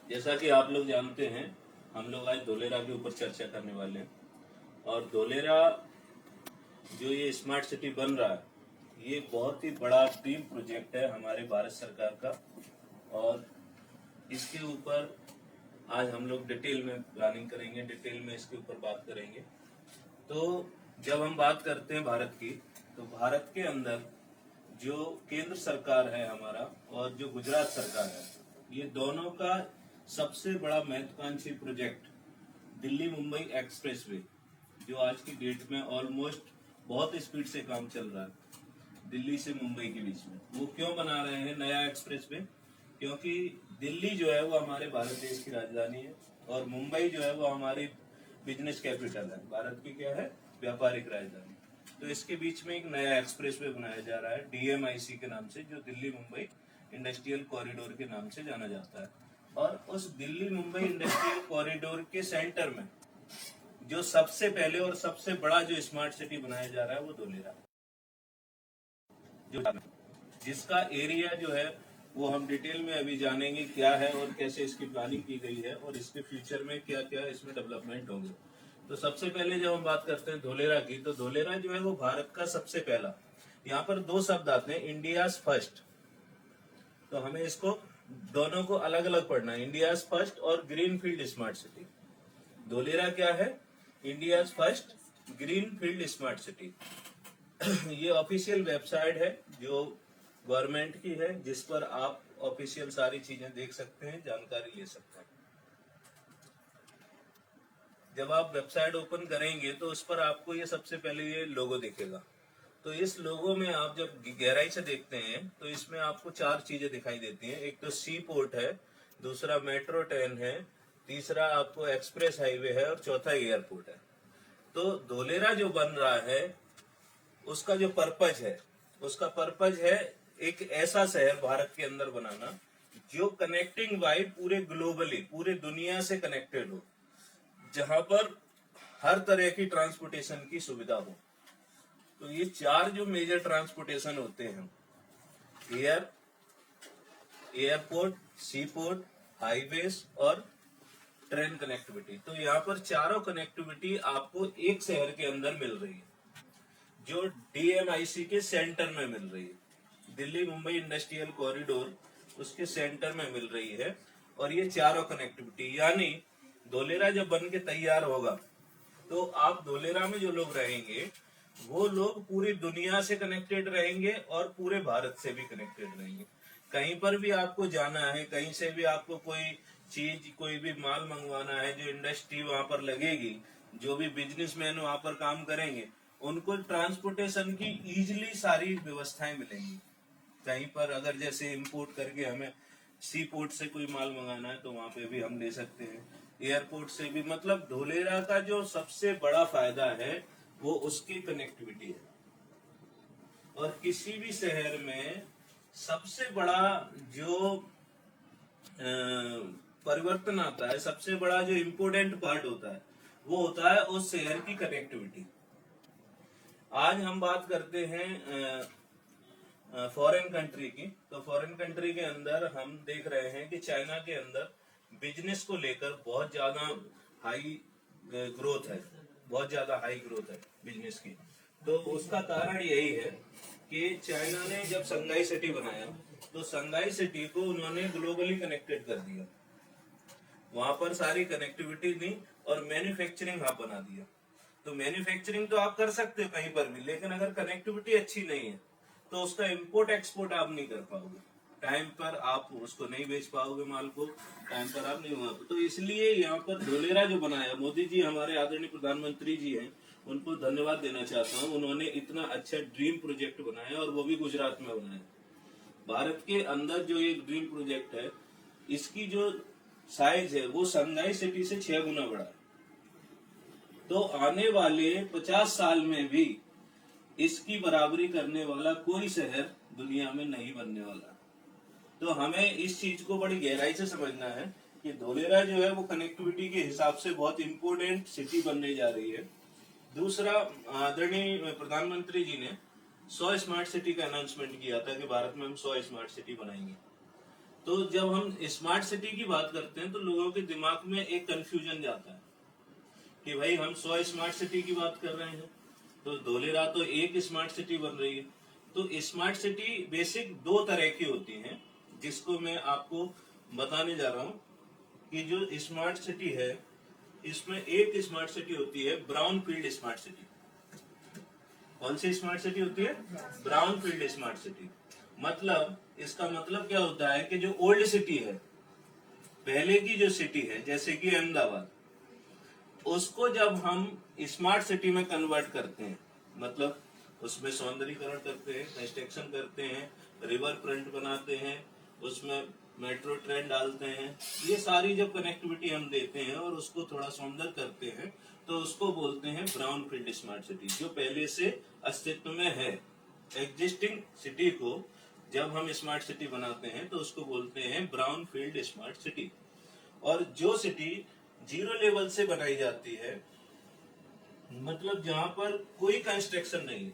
जैसा कि आप लोग जानते हैं, हम लोग आज धोलेरा के ऊपर चर्चा करने वाले हैं। और धोलेरा जो ये स्मार्ट सिटी बन रहा है, ये बहुत ही बड़ा ड्रीम प्रोजेक्ट है हमारे भारत सरकार का। और इसके ऊपर आज हम लोग डिटेल में प्लानिंग करेंगे, डिटेल में इसके ऊपर बात करेंगे। तो जब हम बात करते हैं भारत की, तो भारत के अंदर जो केंद्र सरकार है हमारा और जो गुजरात सरकार है, ये दोनों का सबसे बड़ा महत्वाकांक्षी प्रोजेक्ट दिल्ली मुंबई एक्सप्रेसवे, जो आज की डेट में ऑलमोस्ट बहुत स्पीड से काम चल रहा है दिल्ली से मुंबई के बीच में। वो क्यों बना रहे हैं नया एक्सप्रेसवे? क्योंकि दिल्ली जो है वो हमारे भारत देश की राजधानी है और मुंबई जो है वो हमारी बिजनेस कैपिटल है, भारत की क्या है, व्यापारिक राजधानी। तो इसके बीच में एक नया एक्सप्रेसवे बनाया जा रहा है DMIC के नाम से, जो दिल्ली मुंबई इंडस्ट्रियल कॉरिडोर के नाम से जाना जाता है। और उस दिल्ली मुंबई इंडस्ट्रियल कॉरिडोर के सेंटर में जो सबसे पहले और सबसे बड़ा जो स्मार्ट सिटी बनाया जा रहा है वो धोलेरा, जो जिसका एरिया जो है वो हम डिटेल में अभी जानेंगे क्या है और कैसे इसकी प्लानिंग की गई है और इसके फ्यूचर में क्या क्या इसमें डेवलपमेंट होंगे। तो सबसे पहले जब हम बात करते हैं धोलेरा की, तो धोलेरा जो है वो भारत का सबसे पहला, यहाँ पर दो शब्द आते हैं, इंडियाज फर्स्ट। तो हमें इसको दोनों को अलग अलग पढ़ना है, इंडियाज फर्स्ट और green field smart city. Dholera क्या है? India's first green field smart city. ये ऑफिशियल वेबसाइट है जो गवर्नमेंट की है, जिस पर आप ऑफिशियल सारी चीजें देख सकते हैं, जानकारी ले सकते हैं। जब आप वेबसाइट ओपन करेंगे तो उस पर आपको ये सबसे पहले ये लोगो दिखेगा। तो इस लोगो में आप जब गहराई से देखते हैं तो इसमें आपको चार चीजें दिखाई देती हैं। एक तो सी पोर्ट है, दूसरा मेट्रो ट्रेन है, तीसरा आपको एक्सप्रेस हाईवे है और चौथा एयरपोर्ट है। तो धोलेरा जो बन रहा है उसका जो पर्पज है, उसका पर्पज है एक ऐसा शहर भारत के अंदर बनाना जो कनेक्टिंग बाय पूरे ग्लोबली, पूरे दुनिया से कनेक्टेड हो, जहां पर हर तरह की ट्रांसपोर्टेशन की सुविधा हो। तो ये चार जो मेजर ट्रांसपोर्टेशन होते हैं, एयरपोर्ट, सी पोर्ट, हाईवेज और ट्रेन कनेक्टिविटी, तो यहाँ पर चारों कनेक्टिविटी आपको एक शहर के अंदर मिल रही है, जो DMIC के सेंटर में मिल रही है। दिल्ली मुंबई इंडस्ट्रियल कॉरिडोर उसके सेंटर में मिल रही है। और ये चारों कनेक्टिविटी, यानी धोलेरा जब बन के तैयार होगा तो आप धोलेरा में जो लोग रहेंगे वो लोग पूरी दुनिया से कनेक्टेड रहेंगे और पूरे भारत से भी कनेक्टेड रहेंगे। कहीं पर भी आपको जाना है, कहीं से भी आपको कोई चीज, कोई भी माल मंगवाना है, जो इंडस्ट्री वहां पर लगेगी, जो भी बिजनेसमैन वहां पर काम करेंगे, उनको ट्रांसपोर्टेशन की इजीली सारी व्यवस्थाएं मिलेंगी। कहीं पर अगर जैसे इंपोर्ट करके हमें सी पोर्ट से कोई माल मंगाना है तो वहां पे भी हम ले सकते हैं, एयरपोर्ट से भी। मतलब धोलेरा का जो सबसे बड़ा फायदा है वो उसकी कनेक्टिविटी है। और किसी भी शहर में सबसे बड़ा जो परिवर्तन आता है, सबसे बड़ा जो इम्पोर्टेंट पार्ट होता है, वो होता है उस शहर की कनेक्टिविटी। आज हम बात करते हैं फॉरेन कंट्री की, तो फॉरेन कंट्री के अंदर हम देख रहे हैं कि चाइना के अंदर बिजनेस को लेकर बहुत ज्यादा हाई ग्रोथ है, बहुत ज्यादा हाई ग्रोथ है बिजनेस की। तो उसका कारण यही है कि चाइना ने जब शंघाई सिटी बनाया तो शंघाई सिटी को उन्होंने ग्लोबली कनेक्टेड कर दिया, वहां पर सारी कनेक्टिविटी दी और मैन्युफैक्चरिंग हब बना दिया। तो मैन्युफैक्चरिंग तो आप कर सकते हो कहीं पर भी, लेकिन अगर कनेक्टिविटी अच्छी नहीं है तो उसका इंपोर्ट एक्सपोर्ट आप नहीं कर पाओगे, टाइम पर आप उसको नहीं बेच पाओगे, माल को टाइम पर आप नहीं हुआ। तो इसलिए यहाँ पर धोलेरा जो बनाया, मोदी जी हमारे आदरणीय प्रधानमंत्री जी हैं, उनको धन्यवाद देना चाहता हूँ। उन्होंने इतना अच्छा ड्रीम प्रोजेक्ट बनाया और वो भी गुजरात में बनाया। भारत के अंदर जो एक ड्रीम प्रोजेक्ट है, इसकी जो साइज है वो शंघाई सिटी से 6 गुना बड़ा है। तो आने वाले 50 साल में भी इसकी बराबरी करने वाला कोई शहर दुनिया में नहीं बनने वाला। तो हमें इस चीज को बड़ी गहराई से समझना है कि धोलेरा जो है वो कनेक्टिविटी के हिसाब से बहुत इंपोर्टेंट सिटी बनने जा रही है। दूसरा, आदरणीय प्रधानमंत्री जी ने 100 स्मार्ट सिटी का अनाउंसमेंट किया था कि भारत में हम 100 स्मार्ट सिटी बनाएंगे। तो जब हम स्मार्ट सिटी की बात करते हैं तो लोगों के दिमाग में एक कंफ्यूजन जाता है कि भाई हम 100 स्मार्ट सिटी की बात कर रहे हैं, तो धोलेरा तो एक स्मार्ट सिटी बन रही है। तो स्मार्ट सिटी बेसिक दो तरह की होती हैं, जिसको मैं आपको बताने जा रहा हूँ कि जो स्मार्ट सिटी है इसमें एक स्मार्ट सिटी होती है ब्राउन फील्ड स्मार्ट सिटी। कौन सी स्मार्ट सिटी होती है? Brown field smart city. मतलब इसका मतलब क्या होता है कि जो ओल्ड सिटी है, पहले की जो सिटी है जैसे कि अहमदाबाद, उसको जब हम स्मार्ट सिटी में कन्वर्ट करते हैं, मतलब उसमें सौंदर्यीकरण करते हैं, कंस्ट्रक्शन करते हैं, रिवर फ्रंट बनाते हैं, उसमें मेट्रो ट्रेन डालते हैं, ये सारी जब कनेक्टिविटी हम देते हैं और उसको थोड़ा सौंदर्य करते हैं तो उसको बोलते हैं ब्राउन फील्ड स्मार्ट सिटी, जो पहले से अस्तित्व में है। एग्जिस्टिंग सिटी को जब हम स्मार्ट सिटी बनाते हैं तो उसको बोलते हैं ब्राउन फील्ड स्मार्ट सिटी। और जो सिटी जीरो लेवल से बनाई जाती है, मतलब जहां पर कोई कंस्ट्रक्शन नहीं है,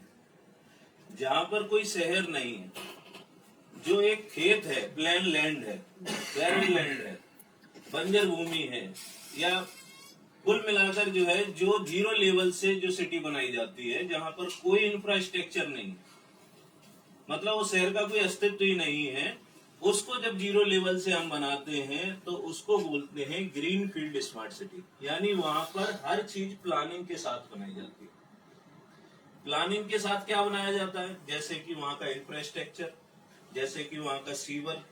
जहां पर कोई शहर नहीं है, जो एक खेत है, प्लेन लैंड है, बैरन लैंड है, बंजर भूमि है, या कुल मिलाकर जो है जो जीरो लेवल से जो सिटी बनाई जाती है, जहां पर कोई इंफ्रास्ट्रक्चर नहीं, मतलब वो शहर का कोई अस्तित्व ही नहीं है, उसको जब जीरो लेवल से हम बनाते हैं तो उसको बोलते हैं ग्रीन फील्ड स्मार्ट सिटी। यानी वहां पर हर चीज प्लानिंग के साथ बनाई जाती है। प्लानिंग के साथ क्या बनाया जाता है? जैसे कि वहां का इंफ्रास्ट्रक्चर, जैसे कि वहां का सीवर,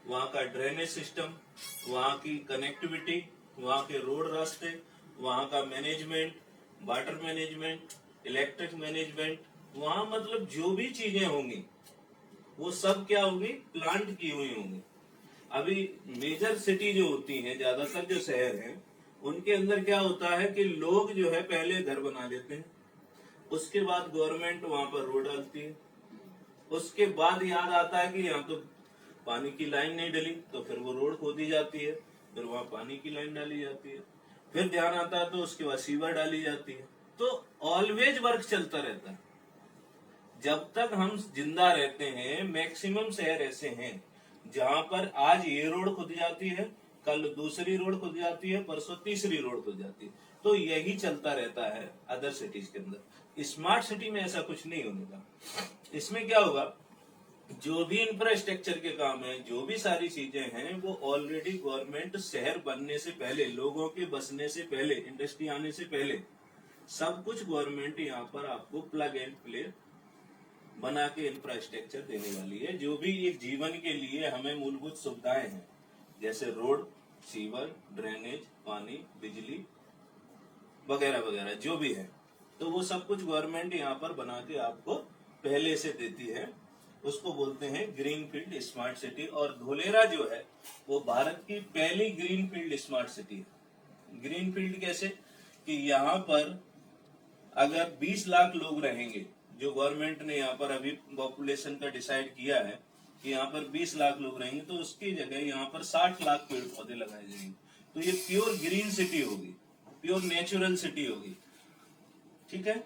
वहां का ड्रेनेज सिस्टम, वहां की कनेक्टिविटी, वहां के रोड रास्ते, वहां का management, water management, electric management, वहां मतलब जो भी चीजें होंगी वो सब क्या होंगी? प्लांट की हुई होंगी। अभी मेजर सिटी जो होती हैं, ज्यादातर जो शहर हैं, उनके अंदर क्या होता है कि लोग जो है पहले घर बना लेते हैं, उसके बाद गवर्नमेंट वहां पर रोड डालती है, उसके बाद याद आता है कि यहाँ तो पानी की लाइन नहीं डली, तो फिर वो रोड खोदी जाती है, फिर वहां पानी की लाइन डाली जाती है, फिर ध्यान आता है तो उसके बाद सीवर डाली जाती है। तो ऑलवेज वर्क चलता रहता है जब तक हम जिंदा रहते हैं। मैक्सिमम शहर ऐसे हैं जहां पर आज ये रोड खुद जाती है, कल दूसरी रोड खुद जाती है, परसों तीसरी रोड खुद जाती है। तो यही चलता रहता है अदर सिटीज के अंदर। स्मार्ट सिटी में ऐसा कुछ नहीं होने का। इसमें क्या होगा, जो भी इंफ्रास्ट्रक्चर के काम है, जो भी सारी चीजें हैं, वो ऑलरेडी गवर्नमेंट शहर बनने से पहले, लोगों के बसने से पहले, इंडस्ट्री आने से पहले, सब कुछ गवर्नमेंट यहाँ पर आपको प्लग एंड प्ले बना के इंफ्रास्ट्रक्चर देने वाली है। जो भी एक जीवन के लिए हमें मूलभूत सुविधाएं हैं, जैसे रोड, सीवर, ड्रेनेज, पानी, बिजली वगैरह वगैरह जो भी है, तो वो सब कुछ गवर्नमेंट यहाँ पर बना के आपको पहले से देती है। उसको बोलते हैं ग्रीन फील्ड स्मार्ट सिटी। और धोलेरा जो है वो भारत की पहली ग्रीन फील्ड स्मार्ट सिटी है। ग्रीन फील्ड कैसे? कि यहाँ पर अगर 20 लाख लोग रहेंगे, जो गवर्नमेंट ने यहाँ पर अभी पॉपुलेशन का डिसाइड किया है कि यहाँ पर 20 लाख लोग रहेंगे, तो उसकी जगह यहाँ पर 60 लाख पेड़ पौधे लगाए जाएंगे। तो ये प्योर ग्रीन सिटी होगी, प्योर नेचुरल सिटी होगी। ठीक है।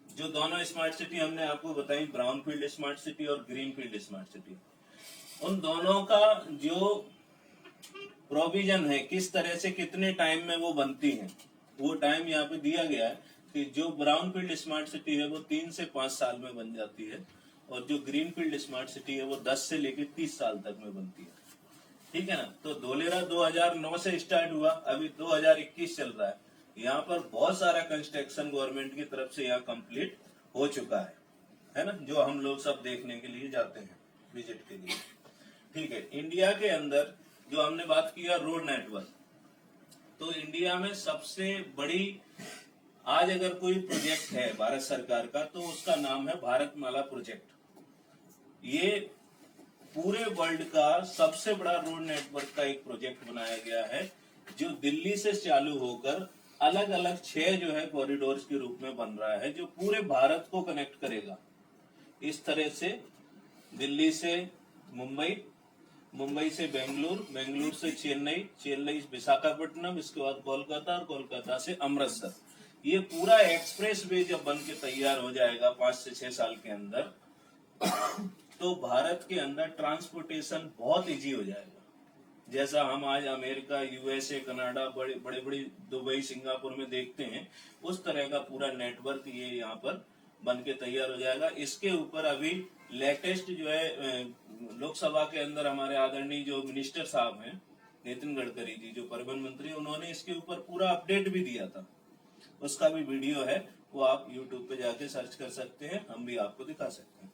जो दोनों स्मार्ट सिटी हमने आपको बताई, ब्राउन फील्ड स्मार्ट सिटी और ग्रीन फील्ड स्मार्ट सिटी, उन दोनों का जो प्रोविजन है, किस तरह से कितने टाइम में वो बनती हैं, वो टाइम यहाँ पे दिया गया है कि जो ब्राउन फील्ड स्मार्ट सिटी है वो 3 से 5 साल में बन जाती है, और जो ग्रीन फील्ड स्मार्ट सिटी है वो 10 से लेकर 30 साल तक में बनती है। ठीक है ना। तो धोलेरा 2009 से स्टार्ट हुआ, अभी 2021 चल रहा है। यहाँ पर बहुत सारा कंस्ट्रक्शन गवर्नमेंट की तरफ से यहाँ कंप्लीट हो चुका है ना, जो हम लोग सब देखने के लिए जाते हैं विजिट के लिए। ठीक है। इंडिया के अंदर जो हमने बात किया रोड नेटवर्क, तो इंडिया में सबसे बड़ी आज अगर कोई प्रोजेक्ट है भारत सरकार का, तो उसका नाम है भारतमाला प्रोजेक्ट। ये पूरे वर्ल्ड का सबसे बड़ा रोड नेटवर्क का एक प्रोजेक्ट बनाया गया है, जो दिल्ली से चालू होकर अलग अलग 6 जो है कॉरिडोर्स के रूप में बन रहा है, जो पूरे भारत को कनेक्ट करेगा। इस तरह से दिल्ली से मुंबई, मुंबई से बेंगलुरु, बेंगलुरु से चेन्नई, चेन्नई से विशाखापट्टनम, इसके बाद कोलकाता, और कोलकाता से अमृतसर। ये पूरा एक्सप्रेस वे जब बन के तैयार हो जाएगा 5 से 6 साल के अंदर, तो भारत के अंदर ट्रांसपोर्टेशन बहुत इजी हो जाएगा। जैसा हम आज अमेरिका, यूएसए, कनाडा, बड़े बड़े दुबई, सिंगापुर में देखते हैं, उस तरह का पूरा नेटवर्क ये यहाँ पर बन के तैयार हो जाएगा। इसके ऊपर अभी लेटेस्ट जो है लोकसभा के अंदर हमारे आदरणीय जो मिनिस्टर साहब हैं नितिन गडकरी जी, जो परिवहन मंत्री, उन्होंने इसके ऊपर पूरा अपडेट भी दिया था। उसका भी वीडियो है, वो आप यूट्यूब पे जाके सर्च कर सकते हैं, हम भी आपको दिखा सकते हैं।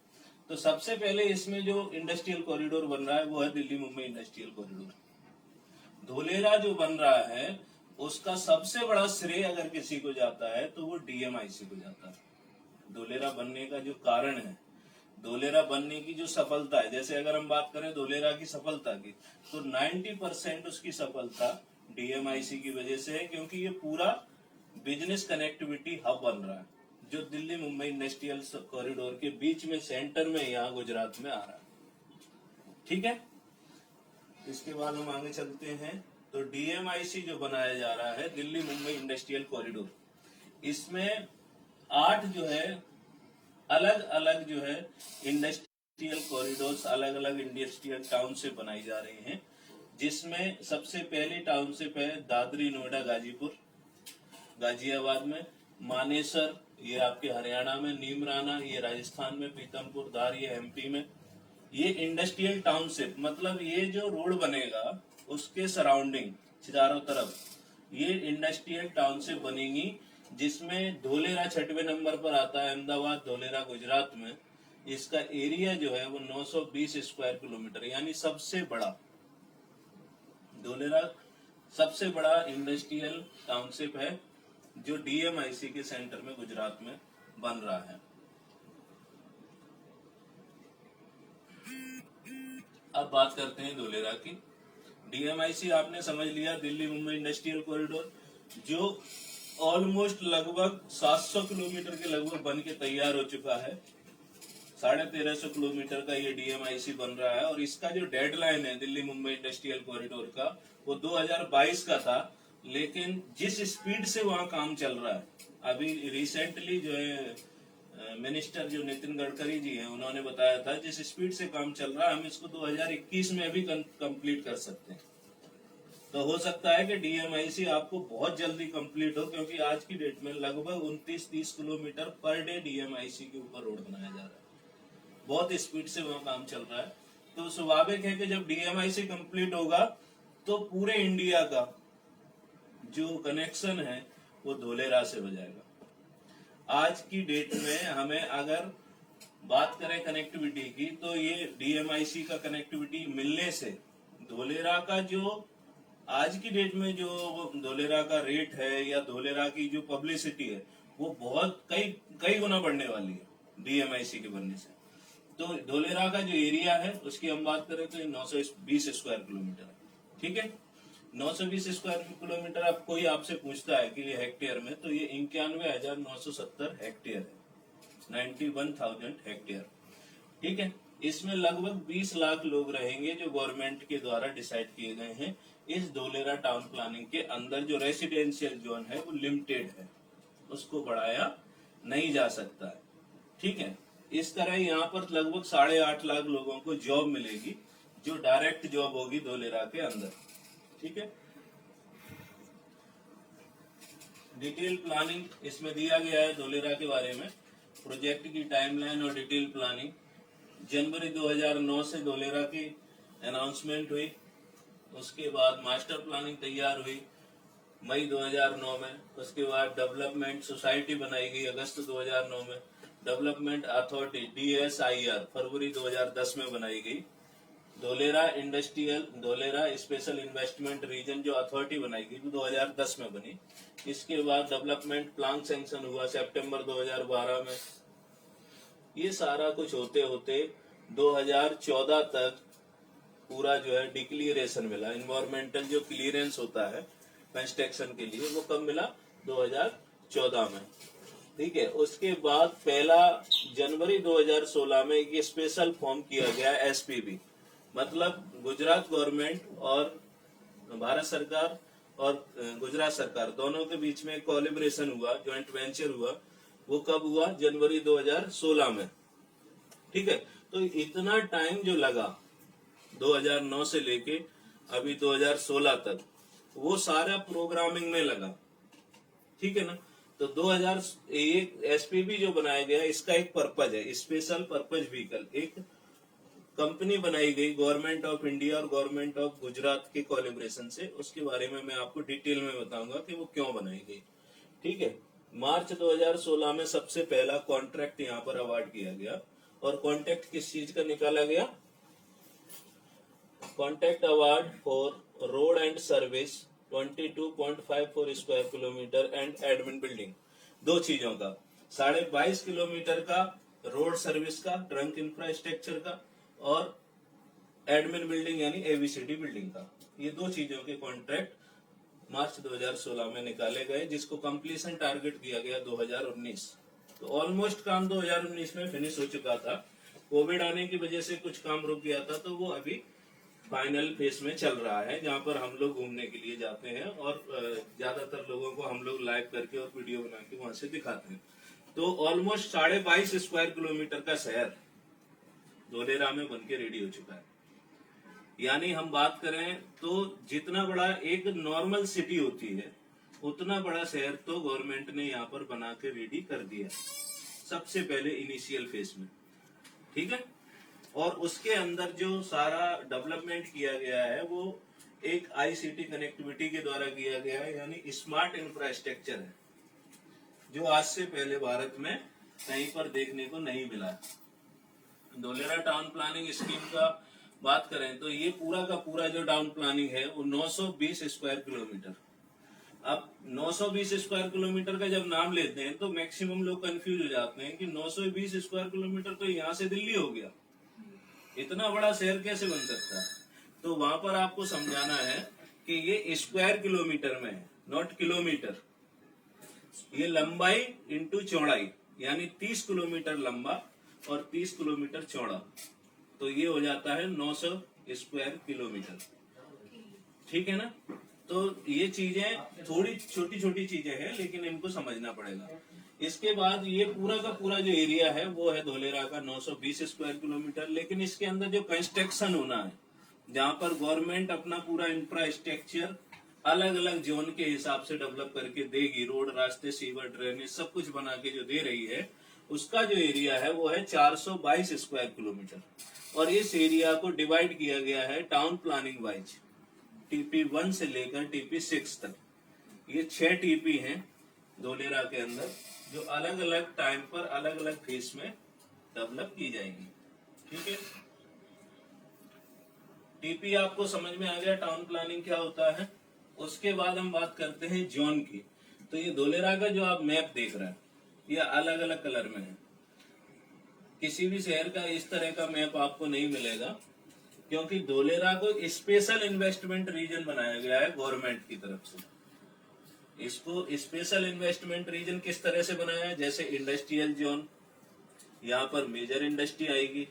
तो सबसे पहले इसमें जो इंडस्ट्रियल कॉरिडोर बन रहा है वो है दिल्ली मुंबई इंडस्ट्रियल कॉरिडोर। धोलेरा जो बन रहा है उसका सबसे बड़ा श्रेय अगर किसी को जाता है तो वो डीएमआईसी को जाता है। धोलेरा बनने का जो कारण है, धोलेरा बनने की जो सफलता है, जैसे अगर हम बात करें धोलेरा की सफलता की, तो 90% उसकी सफलता डीएमआईसी की वजह से है, क्योंकि ये पूरा बिजनेस कनेक्टिविटी हब बन रहा है जो दिल्ली मुंबई इंडस्ट्रियल कॉरिडोर के बीच में, सेंटर में, यहाँ गुजरात में आ रहा है। ठीक है, इसके बाद हम आगे चलते हैं। तो डीएमआईसी जो बनाया जा रहा है दिल्ली मुंबई इंडस्ट्रियल कॉरिडोर, इसमें 8 जो है अलग अलग जो है इंडस्ट्रियल कॉरिडोर्स, अलग अलग इंडस्ट्रियल टाउनशिप बनाई जा रही हैं, जिसमें सबसे पहली टाउनशिप है दादरी नोएडा गाजीपुर गाजियाबाद में, मानेसर ये आपके हरियाणा में, नीमराना ये राजस्थान में, पीतमपुर धार ये एमपी में। ये इंडस्ट्रियल टाउनशिप मतलब ये जो रोड बनेगा उसके सराउंडिंग चारों तरफ ये इंडस्ट्रियल टाउनशिप बनेगी, जिसमें धोलेरा 6वें नंबर पर आता है, अहमदाबाद धोलेरा गुजरात में। इसका एरिया जो है वो 920 स्क्वायर किलोमीटर, यानी सबसे बड़ा धोलेरा सबसे बड़ा इंडस्ट्रियल टाउनशिप है जो डीएमआईसी के सेंटर में गुजरात में बन रहा है। अब बात करते हैं धोलेरा की। डीएमआईसी आपने समझ लिया, दिल्ली मुंबई इंडस्ट्रियल कॉरिडोर, जो ऑलमोस्ट लगभग 700 किलोमीटर के लगभग बन के तैयार हो चुका है। 1350 किलोमीटर का ये डीएमआईसी बन रहा है, और इसका जो डेडलाइन है दिल्ली मुंबई इंडस्ट्रियल कॉरिडोर का वो 2022 का था, लेकिन जिस स्पीड से वहाँ काम चल रहा है, अभी रिसेंटली जो है मिनिस्टर जो नितिन गडकरी जी हैं उन्होंने बताया था जिस स्पीड से काम चल रहा है हम इसको 2021 में भी कंप्लीट कर सकते हैं। तो हो सकता है कि डीएमआईसी आपको बहुत जल्दी कंप्लीट हो, क्योंकि आज की डेट में लगभग 29-30 किलोमीटर पर डे डीएमआईसी के ऊपर रोड बनाया जा रहा है, बहुत स्पीड से वहाँ काम चल रहा है। तो स्वाभाविक है कि जब डीएमआईसी कंप्लीट होगा तो पूरे इंडिया का जो कनेक्शन है वो धोलेरा से हो जाएगा। आज की डेट में हमें अगर बात करें कनेक्टिविटी की, तो ये डीएमआईसी का कनेक्टिविटी मिलने से धोलेरा का जो आज की डेट में जो धोलेरा का रेट है या धोलेरा की जो पब्लिसिटी है वो बहुत कई गुना बढ़ने वाली है डीएमआईसी के बनने से। तो धोलेरा का जो एरिया है उसकी हम बात करें तो 920 स्क्वायर किलोमीटर है। ठीक है, 920 स्क्वायर किलोमीटर। अब कोई आपसे पूछता है कि ये हेक्टेयर में, तो ये 91,970 हेक्टेयर है, 91,000 हेक्टेयर। ठीक है, इसमें लगभग 20 लाख लोग रहेंगे जो गवर्नमेंट के द्वारा डिसाइड किए गए हैं। इस धोलेरा टाउन प्लानिंग के अंदर जो रेसिडेंशियल जोन है वो लिमिटेड है, उसको बढ़ाया नहीं जा सकता है। ठीक है, इस तरह यहाँ पर लगभग 8.5 लाख लोगों को जॉब मिलेगी, जो डायरेक्ट जॉब होगी धोलेरा के अंदर। ठीक है, डिटेल प्लानिंग इसमें दिया गया है धोलेरा के बारे में, प्रोजेक्ट की टाइमलाइन और डिटेल प्लानिंग। जनवरी 2009 से धोलेरा की अनाउंसमेंट हुई, उसके बाद मास्टर प्लानिंग तैयार हुई मई 2009 में, उसके बाद डेवलपमेंट सोसाइटी बनाई गई अगस्त 2009 में, डेवलपमेंट अथॉरिटी DSIR फरवरी 2010 में बनाई गई, धोलेरा स्पेशल इन्वेस्टमेंट रीजन जो अथॉरिटी बनाई गई वो 2010 में बनी। इसके बाद डेवलपमेंट प्लान सैंक्शन हुआ सितंबर 2012 में। ये सारा कुछ होते होते 2014 तक पूरा जो है डिक्लेरेशन मिला, इन्वायरमेंटल जो क्लियरेंस होता है कंस्ट्रक्शन के लिए वो कब मिला, 2014 में। ठीक है, उसके बाद 1 जनवरी 2016 में एक स्पेशल फॉर्म किया गया SPB, मतलब गुजरात गवर्नमेंट और भारत सरकार और गुजरात सरकार दोनों के बीच में कोलैबोरेशन हुआ, जॉइंट वेंचर हुआ। वो कब हुआ, जनवरी 2016 में। ठीक है, तो इतना टाइम जो लगा 2009 से लेके अभी 2016 तक, वो सारा प्रोग्रामिंग में लगा, ठीक है ना। तो 2001 एसपीवी जो बनाया गया, इसका एक पर्पज है, स्पेशल पर्पज व्हीकल। एक कंपनी बनाई गई गवर्नमेंट ऑफ इंडिया और गवर्नमेंट ऑफ गुजरात के कोलैबोरेशन से, उसके बारे में मैं आपको डिटेल में बताऊंगा कि वो क्यों बनाई गई, ठीक है। मार्च 2016 में सबसे पहला कॉन्ट्रैक्ट यहाँ पर अवार्ड किया गया, और कॉन्ट्रैक्ट किस चीज का निकाला गया? Contract award for road and service 22.54 square kilometre and admin building. दो चीजों का, 22.5 किलोमीटर का रोड सर्विस का, ट्रंक इंफ्रास्ट्रक्चर का, और एडमिन बिल्डिंग यानी एबीसीडी बिल्डिंग का। ये दो चीजों के कॉन्ट्रैक्ट मार्च 2016 में निकाले गए, जिसको कंप्लीशन टारगेट दिया गया 2019। तो ऑलमोस्ट काम 2019 में फिनिश हो चुका था। कोविड आने की वजह से कुछ काम रुक गया था, तो वो अभी फाइनल फेज में चल रहा है, जहाँ पर हम लोग घूमने के लिए जाते हैं और ज्यादातर लोगों को हम लोग लाइव करके और वीडियो बना के वहां से दिखाते हैं। तो ऑलमोस्ट 22.5 स्क्वायर किलोमीटर का शहर धोलेरा में बनके रेडी हो चुका है। यानी हम बात करें तो जितना बड़ा एक नॉर्मल सिटी होती है, उतना बड़ा शहर तो गवर्नमेंट ने यहाँ पर बना के रेडी कर दिया सबसे पहले इनिशियल फेज में, ठीक है। और उसके अंदर जो सारा डेवलपमेंट किया गया है वो एक आईसीटी कनेक्टिविटी के द्वारा किया गया है, यानी स्मार्ट इंफ्रास्ट्रक्चर है, जो आज से पहले भारत में कहीं पर देखने को नहीं मिला। धोलेरा टाउन प्लानिंग स्कीम का बात करें तो ये पूरा का पूरा जो टाउन प्लानिंग है वो 920 स्क्वायर किलोमीटर। अब 920 स्क्वायर किलोमीटर का जब नाम लेते हैं तो मैक्सिमम लोग कंफ्यूज हो जाते हैं कि 920 स्क्वायर किलोमीटर तो यहाँ से दिल्ली हो गया, इतना बड़ा शहर कैसे बन सकता है? तो वहां पर आपको समझाना है कि ये स्क्वायर किलोमीटर में है, नॉट किलोमीटर। ये लंबाई इंटू चौड़ाई, यानी 30 किलोमीटर लंबा और 30 किलोमीटर चौड़ा, तो ये हो जाता है 900 स्क्वायर किलोमीटर, ठीक है ना। तो ये चीजें थोड़ी छोटी छोटी चीजें हैं, लेकिन इनको समझना पड़ेगा। इसके बाद ये पूरा का पूरा जो एरिया है वो है धोलेरा का 920 स्क्वायर किलोमीटर, लेकिन इसके अंदर जो कंस्ट्रक्शन होना है, जहाँ पर गवर्नमेंट अपना पूरा इंफ्रास्ट्रक्चर अलग अलग जोन के हिसाब से डेवलप करके देगी, रोड, रास्ते, सीवर, ड्रेनेज सब कुछ बना के जो दे रही है, उसका जो एरिया है वो है 422 स्क्वायर किलोमीटर। और इस एरिया को डिवाइड किया गया है टाउन प्लानिंग वाइज, TP1 से लेकर TP6 तक। ये 6 TP हैं धोलेरा के अंदर, जो अलग अलग टाइम पर अलग अलग फेज में डेवलप की जाएंगी, ठीक है। टीपी आपको समझ में आ गया टाउन प्लानिंग क्या होता है। उसके बाद हम बात करते हैं जोन की। तो ये धोलेरा का जो आप मैप देख रहे हैं, ये अलग अलग कलर में है। किसी भी शहर का इस तरह का मैप आपको नहीं मिलेगा, क्योंकि धोलेरा को स्पेशल इन्वेस्टमेंट रीजन बनाया गया है गवर्नमेंट की तरफ से। इसको स्पेशल इन्वेस्टमेंट रीजन किस तरह से बनाया है? जैसे इंडस्ट्रियल जोन, यहाँ पर मेजर इंडस्ट्री आएगी,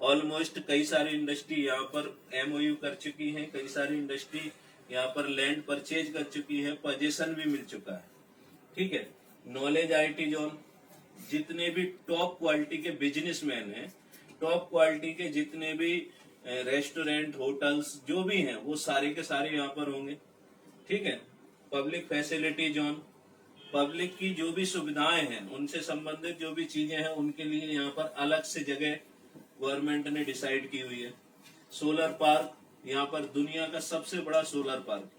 ऑलमोस्ट कई सारी इंडस्ट्री यहाँ पर MOU कर चुकी हैं, कई सारी इंडस्ट्री यहाँ पर लैंड परचेज कर चुकी है, पोजीशन भी मिल चुका है, ठीक है। नॉलेज IT जोन, जितने भी टॉप क्वालिटी के बिजनेसमैन हैं, टॉप क्वालिटी के जितने भी रेस्टोरेंट, होटल्स जो भी हैं, वो सारे के सारे यहाँ पर होंगे, ठीक है। पब्लिक फैसिलिटी जोन, पब्लिक की जो भी सुविधाएं हैं, उनसे संबंधित जो भी चीजें हैं, उनके लिए यहाँ पर अलग से जगह गवर्नमेंट ने डिसाइड की हुई है। सोलर पार्क, यहाँ पर दुनिया का सबसे बड़ा सोलर पार्क,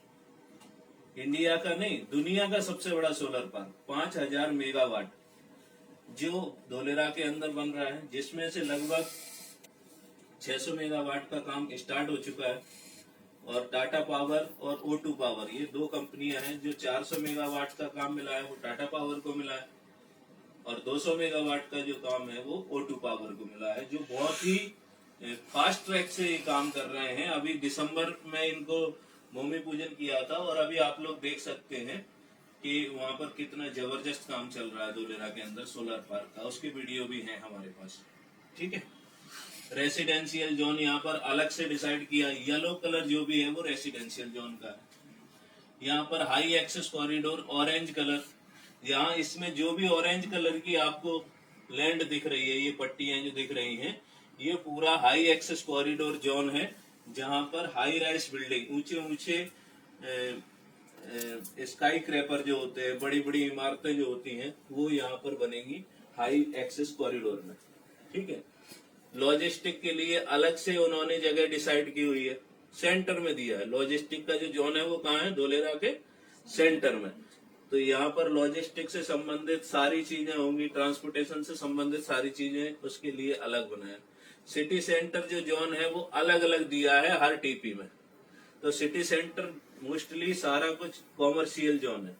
इंडिया का नहीं दुनिया का सबसे बड़ा सोलर पार्क, 5000 मेगावाट जो धोलेरा के अंदर बन रहा है, जिसमें से लगभग 600 मेगावाट का काम स्टार्ट हो चुका है। और टाटा पावर और O2 पावर, ये दो कंपनियां हैं जो 400 मेगावाट का काम मिला है वो टाटा पावर को मिला है, और 200 मेगावाट का जो काम है वो O2 पावर को मिला है, जो बहुत ही फास्ट ट्रैक से ये काम कर रहे हैं। अभी दिसंबर में इनको भूमि पूजन किया था, और अभी आप लोग देख सकते हैं कि वहां पर कितना जबरदस्त काम चल रहा है धोलेरा के अंदर सोलर पार्क का। उसकी वीडियो भी है हमारे पास, ठीक है। रेसिडेंशियल जोन यहाँ पर अलग से डिसाइड किया, येलो कलर जो भी है वो रेसिडेंशियल जोन का है। यहाँ पर high access corridor orange colour, यहाँ इसमें जो भी ऑरेंज कलर की आपको लैंड दिख रही है, ये पट्टियां जो दिख रही हैं, ये पूरा हाई एक्सेस कॉरिडोर जोन है, जहां पर हाई राइज बिल्डिंग, ऊंचे ऊंचे स्काई क्रैपर जो होते हैं, बड़ी बड़ी इमारतें जो होती हैं, वो यहाँ पर बनेंगी हाई एक्सेस कॉरिडोर में। ठीक है। लॉजिस्टिक के लिए अलग से उन्होंने जगह डिसाइड की हुई है, सेंटर में दिया है। लॉजिस्टिक का जो जोन है वो कहाँ है? धोलेरा के सेंटर में। तो यहाँ पर लॉजिस्टिक से संबंधित सारी चीजें होंगी, ट्रांसपोर्टेशन से संबंधित सारी चीजें, उसके लिए अलग बनाया। सिटी सेंटर जो जोन है वो अलग अलग दिया है हर टीपी में। तो सिटी सेंटर मोस्टली सारा कुछ कॉमर्शियल जोन है,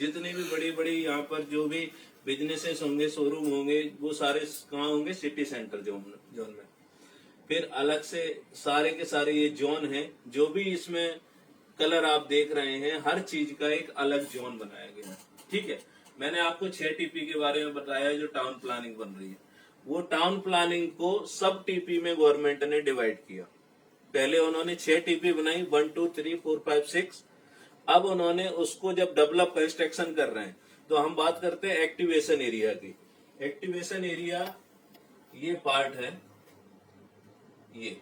जितनी भी बड़ी बड़ी यहाँ पर जो भी बिजनेसेस होंगे, शोरूम होंगे, वो सारे कहाँ होंगे? सिटी सेंटर जोन में। फिर अलग से सारे के सारे ये जोन हैं, जो भी इसमें कलर आप देख रहे हैं, हर चीज का एक अलग जोन बनाया गया है। ठीक है। मैंने आपको 6 टीपी के बारे में बताया जो टाउन प्लानिंग बन रही है। वो टाउन प्लानिंग को सब टीपी में गवर्नमेंट ने डिवाइड किया। पहले उन्होंने 6 टीपी बनाई, 1 2 3 4 5 6। अब उन्होंने उसको जब डेवलप कंस्ट्रक्शन कर रहे हैं, तो हम बात करते हैं एक्टिवेशन एरिया की। एक्टिवेशन एरिया ये पार्ट है, ये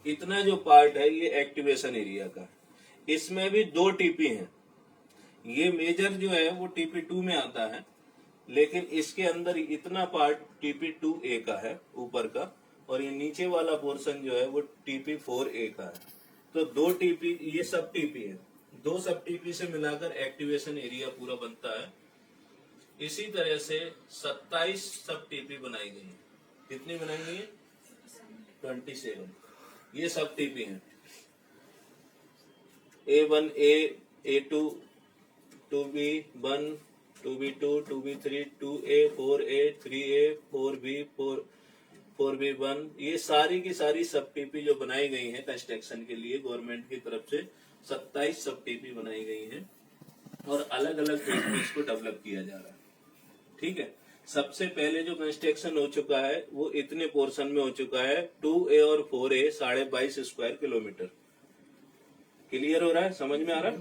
इतना जो पार्ट है ये एक्टिवेशन एरिया का। इसमें भी 2 टीपी हैं। ये मेजर जो है वो टीपी 2 में आता है, लेकिन इसके अंदर इतना पार्ट टीपी 2A का है ऊपर का, और ये नीचे वाला पोर्शन जो है वो टीपी 4A का है। तो 2 टीपी, ये सब टीपी है, 2 सब टीपी से मिलाकर एक्टिवेशन एरिया पूरा बनता है। इसी तरह से 27 सब टीपी बनाई गई है। कितनी बनाई गई है? 27। ये सब टीपी हैं। A1A, A2, 2B1, 2B2, 2B3, 2A, 4A, 3A, 4B, 4B1, ये सारी की सारी सब टीपी जो बनाई गई हैं कंस्ट्रक्शन के लिए गवर्नमेंट की तरफ से, 27 सब टीपी बनाई गई हैं, और अलग अलग तरीके इसको डेवलप किया जा रहा है। ठीक है। सबसे पहले जो कंस्ट्रक्शन हो चुका है वो इतने पोर्शन में हो चुका है, 2A और 4A 22.5 स्क्वायर किलोमीटर। क्लियर हो रहा है? समझ में आ रहा है?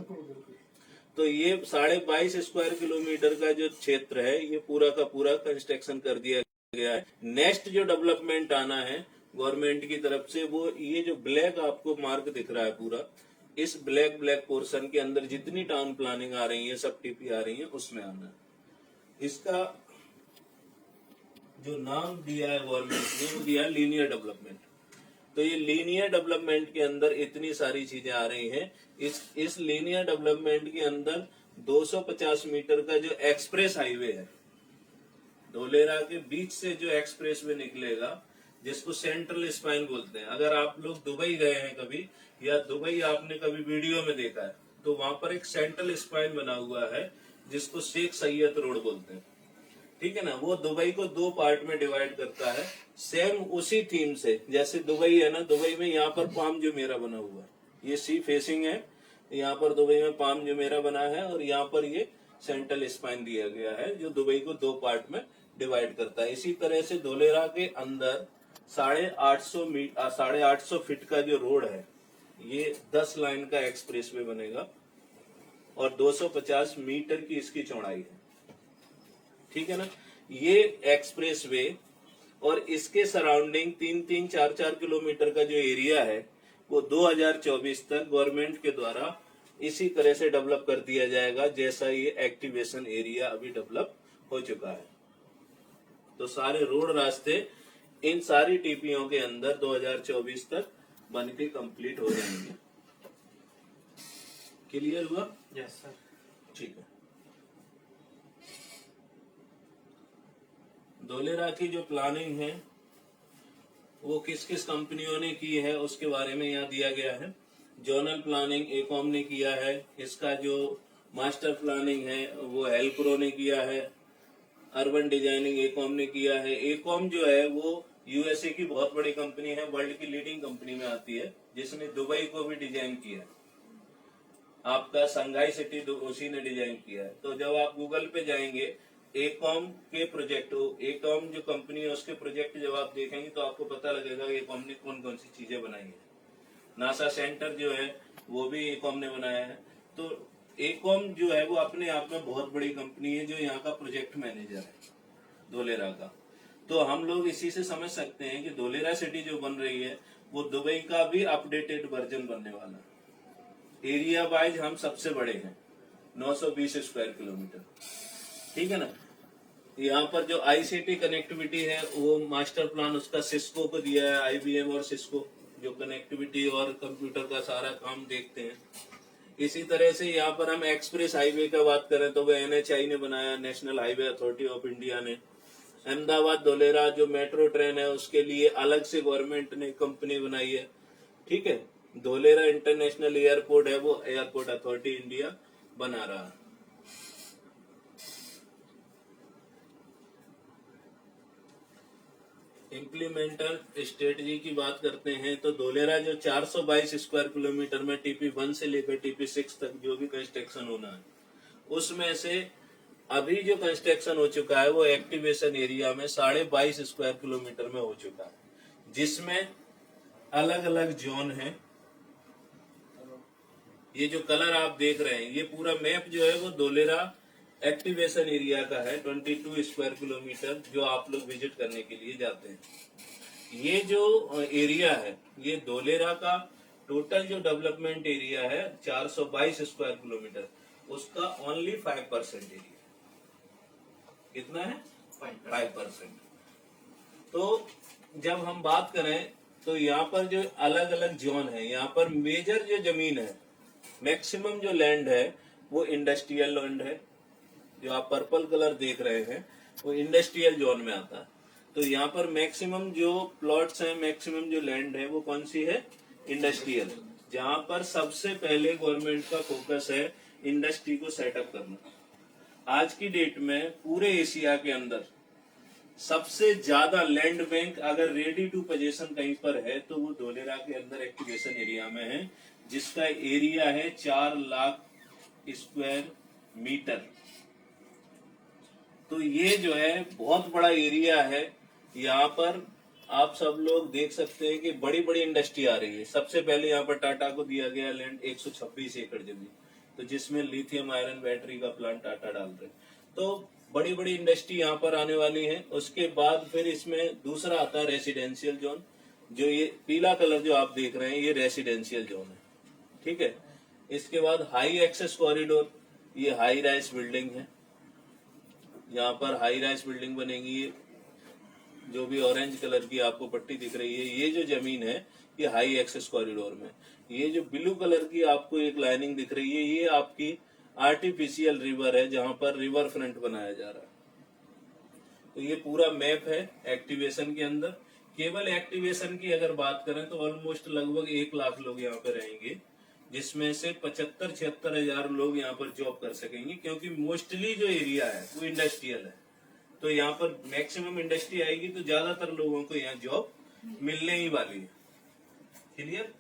तो ये 22.5 स्क्वायर किलोमीटर का जो क्षेत्र है, ये पूरा का पूरा कंस्ट्रक्शन कर दिया गया है। नेक्स्ट जो डेवलपमेंट आना है गवर्नमेंट की तरफ से, वो ये जो ब्लैक आपको मार्क दिख रहा है पूरा, इस ब्लैक पोर्शन के अंदर जितनी टाउन प्लानिंग आ रही है, सब टीपी आ रही है, उसमें आना है। इसका जो नाम दिया है गवर्नमेंट ने, वो दिया है लीनियर डेवलपमेंट। तो ये लीनियर डेवलपमेंट के अंदर इतनी सारी चीजें आ रही हैं। इस लीनियर डेवलपमेंट के अंदर 250 मीटर का जो एक्सप्रेस हाईवे है, धोलेरा के बीच से जो एक्सप्रेस वे निकलेगा, जिसको सेंट्रल स्पाइन बोलते हैं। अगर आप लोग दुबई गए हैं कभी, या दुबई आपने कभी वीडियो में देखा है, तो वहां पर एक सेंट्रल स्पाइन बना हुआ है, जिसको शेख सैयद रोड बोलते हैं। ठीक है ना। वो दुबई को 2 पार्ट में डिवाइड करता है, सेम उसी थीम से। जैसे दुबई है ना, दुबई में यहाँ पर पाम जुमेरा बना हुआ है, ये सी फेसिंग है, यहाँ पर दुबई में पाम जुमेरा बना है, और यहाँ पर ये सेंट्रल स्पाइन दिया गया है, जो दुबई को 2 पार्ट में डिवाइड करता है। इसी तरह से धोलेरा के अंदर 850 फीट का जो रोड है, ये 10 लाइन का एक्सप्रेस वे बनेगा, और 250 मीटर की इसकी चौड़ाई है। ठीक है ना। ये एक्सप्रेस वे और इसके सराउंडिंग 3-3, 4-4 किलोमीटर का जो एरिया है, वो 2024 तक गवर्नमेंट के द्वारा इसी तरह से डेवलप कर दिया जाएगा, जैसा ये एक्टिवेशन एरिया अभी डेवलप हो चुका है। तो सारे रोड रास्ते इन सारी टीपीओ के अंदर 2024 तक बन के कंप्लीट हो जाएंगे। क्लियर हुआ? Yes sir. ठीक है। धोलेरा की जो प्लानिंग है वो किस किस कंपनियों ने की है, उसके बारे में यहाँ दिया गया है। जोनल प्लानिंग एकॉम ने किया है, इसका जो मास्टर प्लानिंग है वो हेल्प्रो ने किया है, अर्बन डिजाइनिंग एकॉम ने किया है। एकॉम जो है वो यूएसए की बहुत बड़ी कंपनी है, वर्ल्ड की लीडिंग कंपनी में आती है, जिसने दुबई को भी डिजाइन किया है। आपका संघाई सिटी उसी ने डिजाइन किया है। तो जब आप गूगल पे जाएंगे, एकॉम के प्रोजेक्ट, एकॉम जो कंपनी है उसके प्रोजेक्ट जब आप देखेंगे, तो आपको पता लगेगा कि एकॉम ने कौन कौन सी चीजें बनाई है। नासा सेंटर जो है वो भी एकॉम ने बनाया है। तो एकॉम जो है वो अपने आप में बहुत बड़ी कंपनी है, जो यहाँ का प्रोजेक्ट मैनेजर है धोलेरा का। तो हम लोग इसी से समझ सकते हैं कि धोलेरा सिटी जो बन रही है वो दुबई का भी अपडेटेड वर्जन बनने वाला है। एरिया वाइज हम सबसे बड़े हैं, 920 स्क्वायर किलोमीटर, ठीक है ना। यहाँ पर जो आईसीटी कनेक्टिविटी है वो मास्टर प्लान उसका सिस्को को दिया है, आईबीएम और सिस्को जो कनेक्टिविटी और कंप्यूटर का सारा काम देखते हैं। इसी तरह से यहाँ पर हम एक्सप्रेस हाईवे का बात करें तो वो एनएचआई ने बनाया, national highway authority of India ने। अहमदाबाद धोलेरा जो मेट्रो ट्रेन है उसके लिए अलग से गवर्नमेंट ने कंपनी बनाई है, ठीक है। धोलेरा इंटरनेशनल एयरपोर्ट है वो एयरपोर्ट अथॉरिटी इंडिया बना रहा है। इम्प्लीमेंटल स्ट्रेटजी की बात करते हैं तो धोलेरा जो 422 स्क्वायर किलोमीटर में TP1 से लेकर TP6 तक जो भी कंस्ट्रक्शन होना है उसमें से अभी जो कंस्ट्रक्शन हो चुका है वो एक्टिवेशन एरिया में 22.5 स्क्वायर किलोमीटर में हो चुका है, जिसमें अलग अलग जोन है। ये जो कलर आप देख रहे हैं ये पूरा मैप जो है वो धोलेरा एक्टिवेशन एरिया का है, 22 स्क्वायर किलोमीटर जो आप लोग विजिट करने के लिए जाते हैं। ये जो एरिया है ये धोलेरा का टोटल जो डेवलपमेंट एरिया है 422 स्क्वायर किलोमीटर, उसका ओनली 5% एरिया। कितना है? 5%। तो जब हम बात करें तो यहाँ पर जो अलग अलग जोन है, यहाँ पर मेजर जो जमीन है, मैक्सिमम जो लैंड है वो इंडस्ट्रियल लैंड है। जो आप पर्पल कलर देख रहे हैं वो इंडस्ट्रियल जोन में आता है। तो यहाँ पर मैक्सिमम जो प्लॉट्स हैं, मैक्सिमम जो लैंड है वो कौन सी है? इंडस्ट्रियल, जहाँ पर सबसे पहले गवर्नमेंट का फोकस है इंडस्ट्री को सेटअप करना। आज की डेट में पूरे एशिया के अंदर सबसे ज्यादा लैंड बैंक अगर रेडी टू पोजीशन कहीं पर है तो वो धोलेरा के अंदर एक्टिवेशन एरिया में है, जिसका एरिया है 4 लाख स्क्वायर मीटर। तो ये जो है बहुत बड़ा एरिया है। यहाँ पर आप सब लोग देख सकते हैं कि बड़ी बड़ी इंडस्ट्री आ रही है। सबसे पहले यहाँ पर टाटा को दिया गया लैंड 126 एकड़ जमीन, तो जिसमें लिथियम आयरन बैटरी का प्लांट टाटा डाल रहे। तो बड़ी बड़ी इंडस्ट्री यहाँ पर आने वाली है। उसके बाद फिर इसमें दूसरा आता है रेसिडेंशियल जोन। जो ये पीला कलर जो आप देख रहे हैं ये रेसिडेंशियल जोन है, ठीक है। इसके बाद हाई एक्सेस कॉरिडोर, ये हाई राइज बिल्डिंग है। यहाँ पर हाई राइज बिल्डिंग बनेगी। जो भी ऑरेंज कलर की आपको पट्टी दिख रही है ये जो जमीन है ये हाई एक्सेस कॉरिडोर में। ये जो ब्लू कलर की आपको एक लाइनिंग दिख रही है ये आपकी आर्टिफिशियल रिवर है, जहां पर रिवर फ्रंट बनाया जा रहा है। तो ये पूरा मैप है एक्टिवेशन के अंदर। केवल एक्टिवेशन की अगर बात करें तो ऑलमोस्ट लगभग 1 लाख लोग यहाँ पे रहेंगे, जिसमें से 75-76 हजार लोग यहाँ पर जॉब कर सकेंगे, क्योंकि मोस्टली जो एरिया है वो इंडस्ट्रियल है। तो यहाँ पर मैक्सिमम इंडस्ट्री आएगी तो ज्यादातर लोगों को यहाँ जॉब मिलने ही वाली है। क्लियर?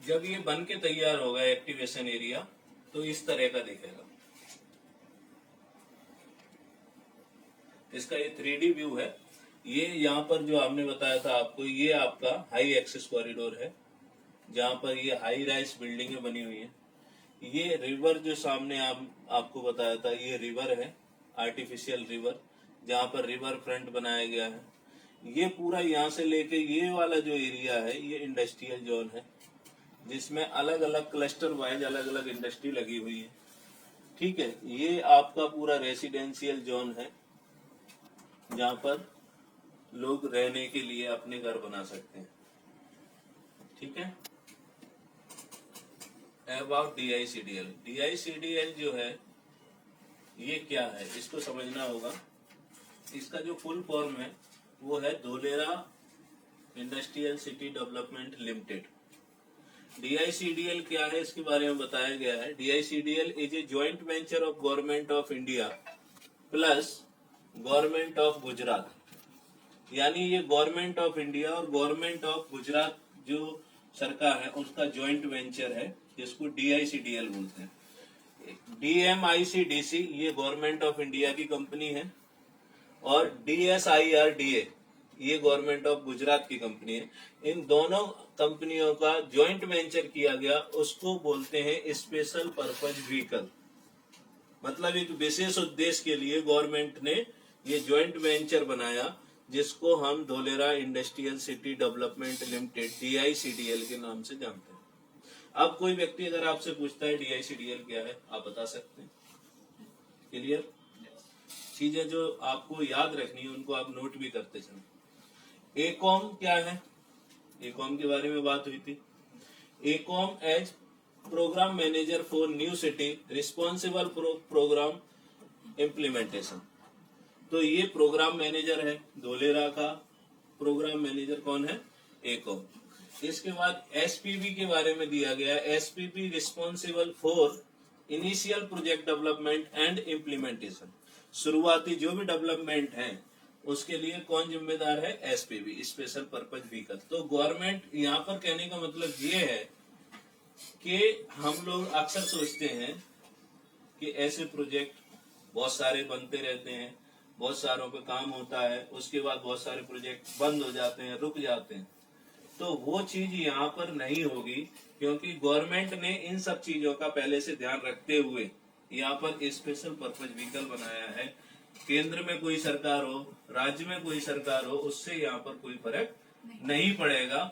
जब ये बन के तैयार होगा एक्टिवेशन एरिया तो इस तरह का दिखेगा। इसका ये 3D व्यू है। ये यहाँ पर जो हमने बताया था आपको, ये आपका हाई एक्सेस कॉरिडोर है, जहाँ पर ये हाई राइज बिल्डिंगें बनी हुई है। ये रिवर जो सामने आपको बताया था ये रिवर है, आर्टिफिशियल रिवर, जहाँ पर रिवर फ्रंट बनाया गया है। ये पूरा यहाँ से लेके ये वाला जो एरिया है ये इंडस्ट्रियल जोन है, जिसमें अलग अलग क्लस्टर वाइज अलग अलग इंडस्ट्री लगी हुई है, ठीक है। ये आपका पूरा रेसिडेंशियल जोन है, जहाँ पर लोग रहने के लिए अपने घर बना सकते हैं, ठीक है। अबाउट DICDL, DICDL जो है ये क्या है इसको समझना होगा। इसका जो फुल फॉर्म है वो है Dholera industrial city development limited. DICDL क्या है इसके बारे में बताया गया है। DICDL is a joint venture of government of India plus government of Gujarat, यानी ये गवर्नमेंट ऑफ इंडिया और गवर्नमेंट ऑफ गुजरात जो सरकार है उसका ज्वाइंट वेंचर है, जिसको DICDL बोलते हैं। DMICDC ये गवर्नमेंट ऑफ इंडिया की कंपनी है, और DSIRDA ये गवर्नमेंट ऑफ गुजरात की कंपनी है। इन दोनों कंपनियों का ज्वाइंट वेंचर किया गया, उसको बोलते हैं स्पेशल पर्पज व्हीकल। मतलब एक विशेष उद्देश्य के लिए गवर्नमेंट ने ये ज्वाइंट वेंचर बनाया जिसको हम Dholera industrial city development limited DICDL के नाम से जानते हैं। अब कोई व्यक्ति अगर आपसे पूछता है DICDL क्या है, आप बता सकते हैं? क्लियर? चीजें जो आपको याद रखनी है उनको आप नोट भी करते चलें। एकॉम क्या है? एकॉम के बारे में बात हुई थी। एकॉम as programme manager for new city responsible programme implementation. तो ये प्रोग्राम मैनेजर है, धोलेरा का प्रोग्राम मैनेजर कौन है? एकॉम। इसके बाद SPP के बारे में दिया गया है, SPP responsible for initial project development and implementation. शुरुआती जो भी डेवलपमेंट है उसके लिए कौन जिम्मेदार है? SPV, special purpose vehicle. तो गवर्नमेंट, यहाँ पर कहने का मतलब ये है कि हम लोग अक्सर सोचते हैं कि ऐसे प्रोजेक्ट बहुत सारे बनते रहते हैं, बहुत सारों पे काम होता है, उसके बाद बहुत सारे प्रोजेक्ट बंद हो जाते हैं, रुक जाते हैं। तो वो चीज यहाँ पर नहीं होगी, क्योंकि गवर्नमेंट ने इन सब चीजों का पहले से ध्यान रखते हुए यहाँ पर स्पेशल पर्पज व्हीकल बनाया है। केंद्र में कोई सरकार हो, राज्य में कोई सरकार हो, उससे यहाँ पर कोई फर्क नहीं पड़ेगा,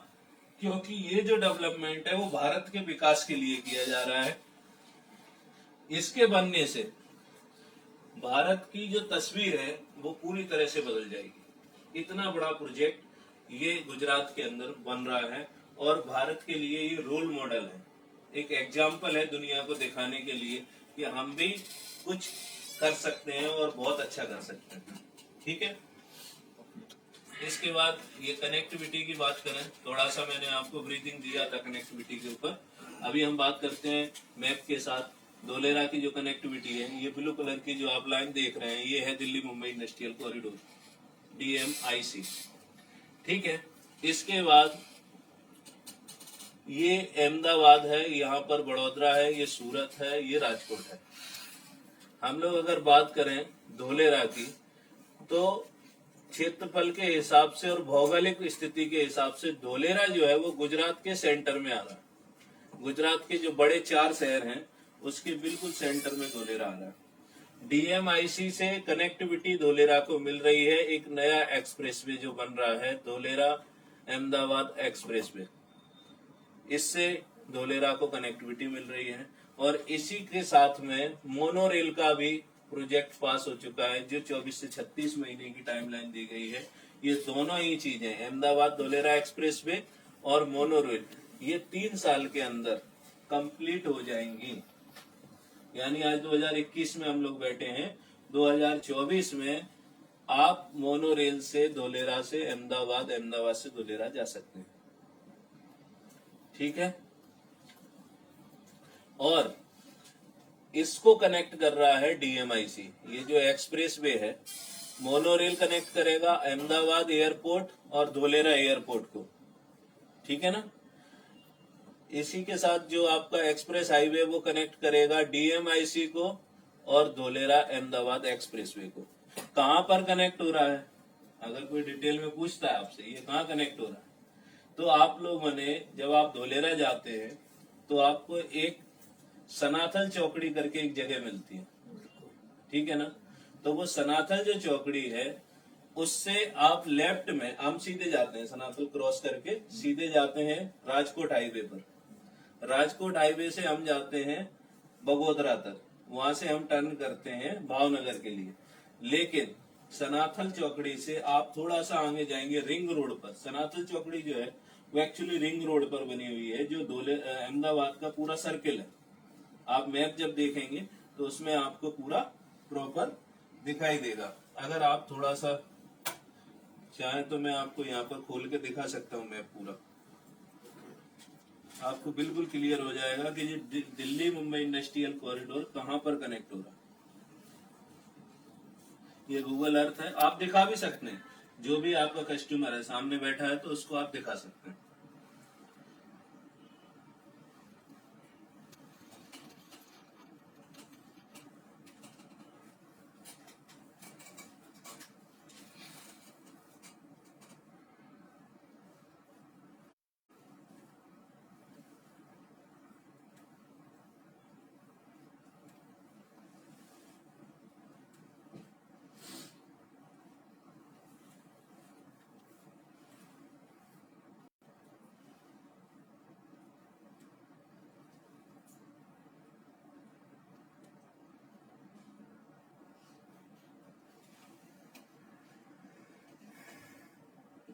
क्योंकि ये जो डेवलपमेंट है वो भारत के विकास के लिए किया जा रहा है। इसके बनने से भारत की जो तस्वीर है वो पूरी तरह से बदल जाएगी। इतना बड़ा प्रोजेक्ट ये गुजरात के अंदर बन रहा है और भारत के लिए ये रोल मॉडल है, एक एग्जाम्पल है दुनिया को दिखाने के लिए कि हम भी कुछ कर सकते हैं और बहुत अच्छा कर सकते हैं। ठीक है। इसके बाद ये कनेक्टिविटी की बात करें, थोड़ा सा मैंने आपको ब्रीथिंग दिया था कनेक्टिविटी के ऊपर। अभी हम बात करते हैं मैप के साथ धोलेरा की जो कनेक्टिविटी है। ये ब्लू कलर की जो आप लाइन देख रहे हैं ये है Delhi Mumbai industrial corridor, DMIC। ठीक है। इसके बाद ये अहमदाबाद है, यहाँ पर बड़ोदरा है, ये सूरत है, ये राजकोट है। हम लोग अगर बात करें धोलेरा की तो क्षेत्रफल के हिसाब से और भौगोलिक स्थिति के हिसाब से धोलेरा जो है वो गुजरात के सेंटर में आ रहा है। गुजरात के जो बड़े 4 शहर हैं उसके बिल्कुल सेंटर में धोलेरा आ रहा है। DMIC से कनेक्टिविटी धोलेरा को मिल रही है। एक नया एक्सप्रेसवे जो बन रहा है धोलेरा अहमदाबाद एक्सप्रेसवे, इससे धोलेरा को कनेक्टिविटी मिल रही है। और इसी के साथ में मोनो रेल का भी प्रोजेक्ट पास हो चुका है जो 24 से 36 महीने की टाइमलाइन दी गई है। ये दोनों ही चीजें अहमदाबाद धोलेरा एक्सप्रेसवे और मोनो रेल ये 3 साल के अंदर कंप्लीट हो जाएंगी। यानी आज 2021 में हम लोग बैठे हैं, 2024 में आप मोनो रेल से धोलेरा से अहमदाबाद, अहमदाबाद से धोलेरा जा सकते हैं। ठीक है। और इसको कनेक्ट कर रहा है DMIC। ये जो एक्सप्रेसवे है मोनो रेल कनेक्ट करेगा अहमदाबाद एयरपोर्ट और धोलेरा एयरपोर्ट को। ठीक है ना। इसी के साथ जो आपका एक्सप्रेस हाईवे वो कनेक्ट करेगा DMIC को और धोलेरा अहमदाबाद एक्सप्रेसवे को। कहां पर कनेक्ट हो रहा है, अगर कोई डिटेल में पूछता है आपसे ये कहां कनेक्ट हो रहा है, तो आप लोगों ने जब आप धोलेरा जाते हैं तो आपको एक सनाथल चौकड़ी करके एक जगह मिलती है। ठीक है ना। तो वो सनाथल जो चौकड़ी है उससे आप लेफ्ट में, हम सीधे जाते हैं सनाथल क्रॉस करके सीधे जाते हैं राजकोट हाईवे पर। राजकोट हाईवे से हम जाते हैं बगोदरा तक, वहां से हम टर्न करते हैं भावनगर के लिए। लेकिन सनाथल चौकड़ी से आप थोड़ा सा आगे जाएंगे रिंग रोड पर। सनाथल चौकड़ी जो है वो एक्चुअली रिंग रोड पर बनी हुई है जो अहमदाबाद का पूरा सर्किल है। आप मैप जब देखेंगे तो उसमें आपको पूरा प्रॉपर दिखाई देगा। अगर आप थोड़ा सा चाहे तो मैं आपको यहाँ पर खोल के दिखा सकता हूँ मैप पूरा, आपको बिल्कुल क्लियर हो जाएगा कि ये दिल्ली मुंबई इंडस्ट्रियल कॉरिडोर कहाँ पर कनेक्ट हो रहा है। ये गूगल अर्थ है, आप दिखा भी सकते हैं। जो भी आपका कस्टमर है सामने बैठा है तो उसको आप दिखा सकते हैं।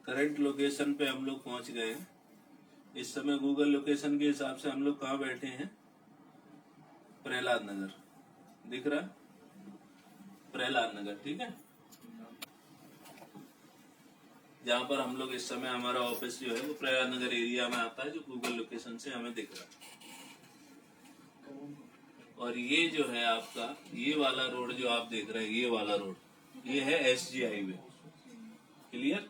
करंट लोकेशन पे हम लोग पहुंच गए हैं। इस समय गूगल लोकेशन के हिसाब से हम लोग कहाँ बैठे हैं, प्रहलाद नगर दिख रहा है, प्रहलाद नगर, ठीक है। जहाँ पर हम लोग इस समय, हमारा ऑफिस जो है वो प्रहलाद नगर एरिया में आता है, जो गूगल लोकेशन से हमें दिख रहा है। और ये जो है आपका, ये वाला रोड जो आप देख रहे हैं, ये वाला रोड, ये है SG हाईवे। क्लियर?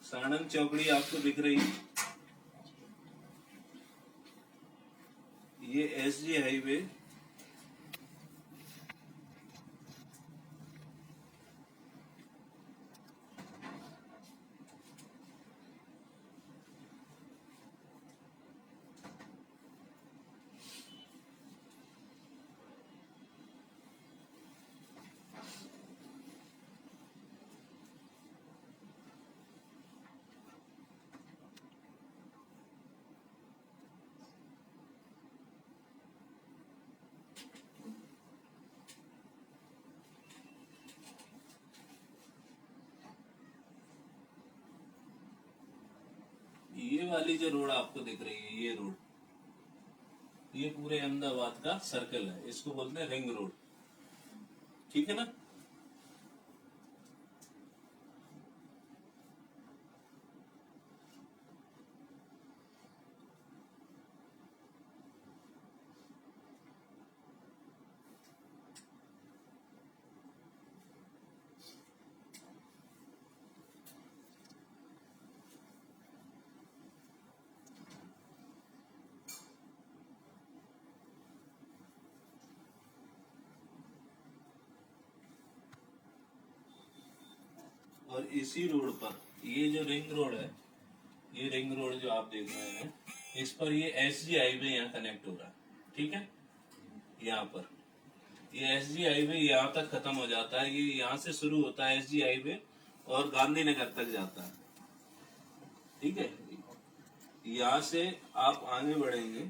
साणंद चौकड़ी आपको दिख रही है, ये SG हाईवे। ये वाली जो रोड आपको दिख रही है, ये रोड, ये पूरे अहमदाबाद का सर्कल है, इसको बोलते हैं रिंग रोड, ठीक है ना। और इसी रोड पर ये जो रिंग रोड है, ये रिंग रोड जो आप देख रहे हैं, इस पर ये SG हाईवे यहाँ कनेक्ट हो रहा है, ठीक है। यहाँ पर ये SG हाईवे यहाँ तक खत्म हो जाता है, ये यहाँ से शुरू होता है SG हाईवे और गांधीनगर तक जाता है, ठीक है। यहाँ से आप आगे बढ़ेंगे,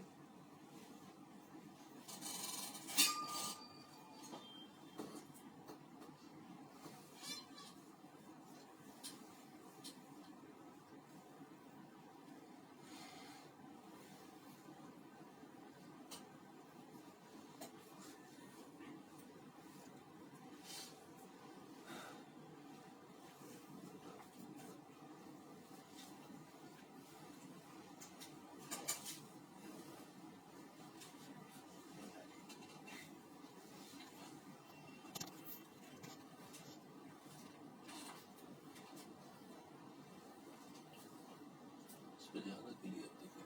इसको ज्यादा क्लियर दिखे।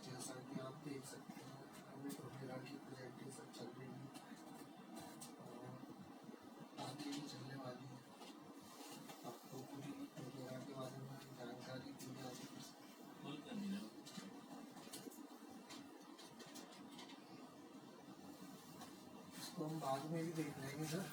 जैसा कि आप देख सकते हैं, हमें प्रोपेरा की प्रेजेंटेशन चल रही है और आगे भी चलने वाली है। आपको पूरी प्रोपेरा के बारे में जानकारी दी जाती है। इसको हम बाद में भी देख लेंगे सर।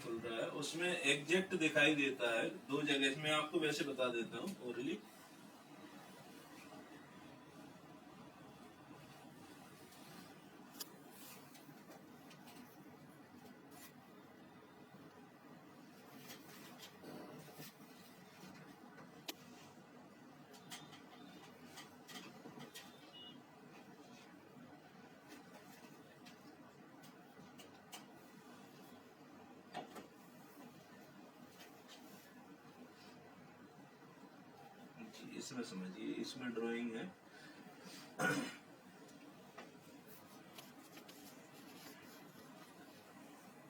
खुल रहा है, उसमें एग्जैक्ट दिखाई देता है दो जगह, मैं आपको वैसे बता देता हूँ ओरली। इसमें समझिए, इसमें ड्राइंग है,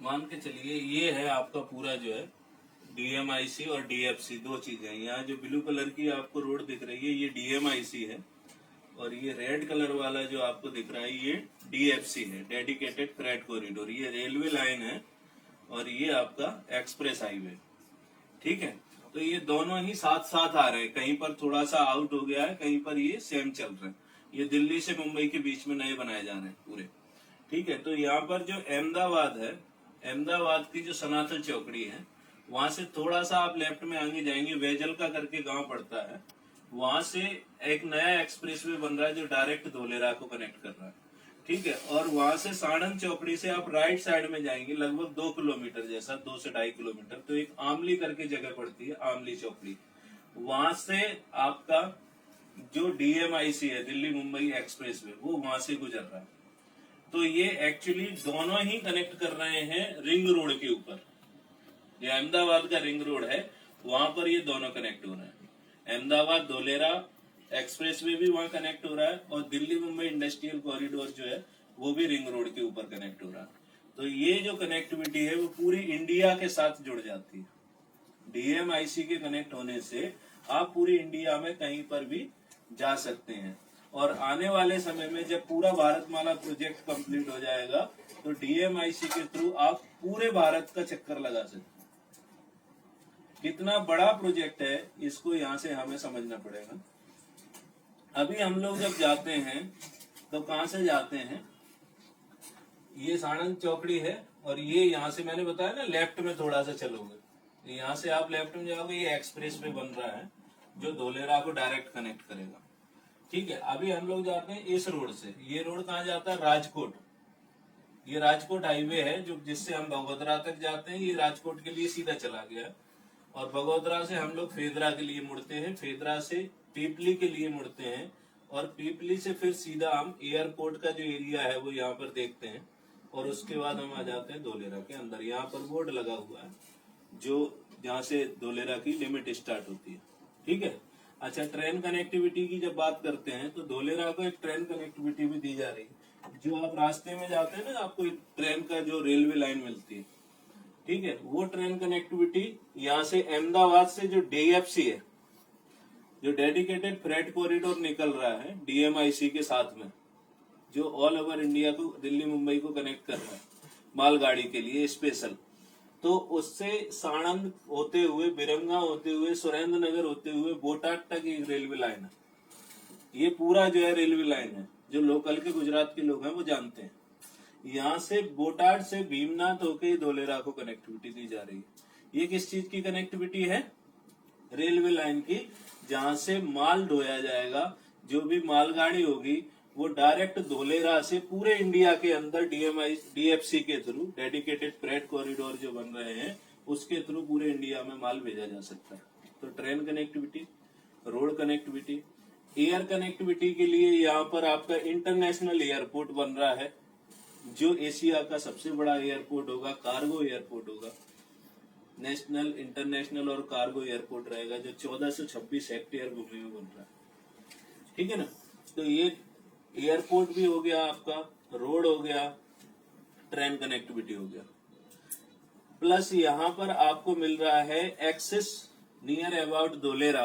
मान के चलिए ये है आपका पूरा जो है DMIC और DFC, दो चीजें। यहाँ जो ब्लू कलर की आपको रोड दिख रही है, ये DMIC है, और ये रेड कलर वाला जो आपको दिख रहा है, ये DFC है, डेडिकेटेड फ्रेट कॉरिडोर। ये रेलवे लाइन है और ये आपका एक्सप्रेस हाईवे, ठीक है। तो ये दोनों ही साथ साथ आ रहे हैं, कहीं पर थोड़ा सा आउट हो गया है, कहीं पर ये सेम चल रहे हैं। ये दिल्ली से मुंबई के बीच में नए बनाए जा रहे हैं पूरे। ठीक है, तो यहाँ पर जो अहमदाबाद है, अहमदाबाद की जो सनातन चौकड़ी है, वहां से थोड़ा सा आप लेफ्ट में आगे जाएंगे, वेजल का करके गांव पड़ता है, वहां से एक नया एक्सप्रेसवे बन रहा है जो डायरेक्ट धोलेरा को कनेक्ट कर रहा है। ठीक है, और वहां से साणंद चौकड़ी से आप राइट साइड में जाएंगे लगभग 2 किलोमीटर जैसा, 2 से 2.5 किलोमीटर, तो एक आमली करके जगह पड़ती है, आमली चौकड़ी। वहां से आपका जो डीएमआईसी है, दिल्ली मुंबई एक्सप्रेसवे, वो वहां से गुजर रहा है। तो ये एक्चुअली दोनों ही कनेक्ट कर रहे हैं रिंग रोड के ऊपर। जो अहमदाबाद का रिंग रोड है वहां पर ये दोनों कनेक्ट हो रहे हैं। अहमदाबाद धोलेरा एक्सप्रेसवे भी वहां कनेक्ट हो रहा है, और दिल्ली मुंबई इंडस्ट्रियल कॉरिडोर जो है वो भी रिंग रोड के ऊपर कनेक्ट हो रहा है। तो ये जो कनेक्टिविटी है वो पूरी इंडिया के साथ जुड़ जाती है। डीएमआईसी के कनेक्ट होने से आप पूरी इंडिया में कहीं पर भी जा सकते हैं। और आने वाले समय में जब पूरा भारतमाला प्रोजेक्ट कंप्लीट हो जाएगा तो डीएमआईसी के थ्रू आप पूरे भारत का चक्कर लगा सकते हैं। कितना बड़ा प्रोजेक्ट है इसको यहाँ से हमें समझना पड़ेगा। अभी हम लोग जब जाते हैं तो कहाँ से जाते हैं, ये साणंद चौकड़ी है, और ये यहाँ से मैंने बताया ना लेफ्ट में थोड़ा सा चलोगे, यहाँ से आप लेफ्ट में जाओगे, ये एक्सप्रेस वे बन रहा है जो धोलेरा को डायरेक्ट कनेक्ट करेगा। ठीक है, अभी हम लोग जाते हैं इस रोड से। ये रोड कहाँ जाता है, राजकोट। ये राजकोट हाईवे है जो जिससे हम बगोदरा तक जाते हैं। ये राजकोट के लिए सीधा चला गया, और बगोदरा से हम लोग फेदरा के लिए मुड़ते हैं, फेदरा से पीपली के लिए मुड़ते हैं, और पीपली से फिर सीधा हम एयरपोर्ट का जो एरिया है वो यहाँ पर देखते हैं, और उसके बाद हम आ जाते हैं धोलेरा के अंदर। यहाँ पर बोर्ड लगा हुआ है जो जहाँ से धोलेरा की लिमिट स्टार्ट होती है। ठीक है, अच्छा, ट्रेन कनेक्टिविटी की जब बात करते हैं तो धोलेरा को एक ट्रेन कनेक्टिविटी भी दी जा रही है। जो आप रास्ते में जाते हैं ना, आपको एक ट्रेन का जो रेलवे लाइन मिलती है, ठीक है, वो ट्रेन कनेक्टिविटी यहाँ से अहमदाबाद से जो डीएफसी है, जो डेडिकेटेड फ्रेट कॉरिडोर निकल रहा है डीएमआईसी के साथ में, जो ऑल ओवर इंडिया को, दिल्ली मुंबई को कनेक्ट कर रहा है मालगाड़ी के लिए स्पेशल, तो उससे साणंद होते हुए, बिरंगा होते हुए, सुरेंद्र नगर होते हुए बोटाड तक एक रेलवे लाइन है। ये पूरा जो है रेलवे लाइन है, जो लोकल के गुजरात के लोग हैं वो जानते हैं। यहाँ से बोटाड से भीमनाथ होके धोलेरा को कनेक्टिविटी दी जा रही है। ये किस चीज की कनेक्टिविटी है, रेलवे लाइन की, जहां से माल ढोया जाएगा। जो भी मालगाड़ी होगी वो डायरेक्ट धोलेरा से पूरे इंडिया के अंदर डीएफसी के थ्रू, डेडिकेटेड फ्रेट कॉरिडोर जो बन रहे हैं, उसके थ्रू पूरे इंडिया में माल भेजा जा सकता है। तो train connectivity, road connectivity, air connectivity के लिए यहाँ पर आपका इंटरनेशनल एयरपोर्ट बन रहा है, जो एशिया का सबसे बड़ा एयरपोर्ट होगा, कार्गो एयरपोर्ट होगा। नेशनल, इंटरनेशनल और कार्गो एयरपोर्ट रहेगा, जो 1426 हेक्टेयर भूमि में बन रहा है। ठीक है ना, तो ये एयरपोर्ट भी हो गया आपका, रोड हो गया, ट्रेन कनेक्टिविटी हो गया। प्लस यहाँ पर आपको मिल रहा है एक्सेस नियर अबाउट धोलेरा,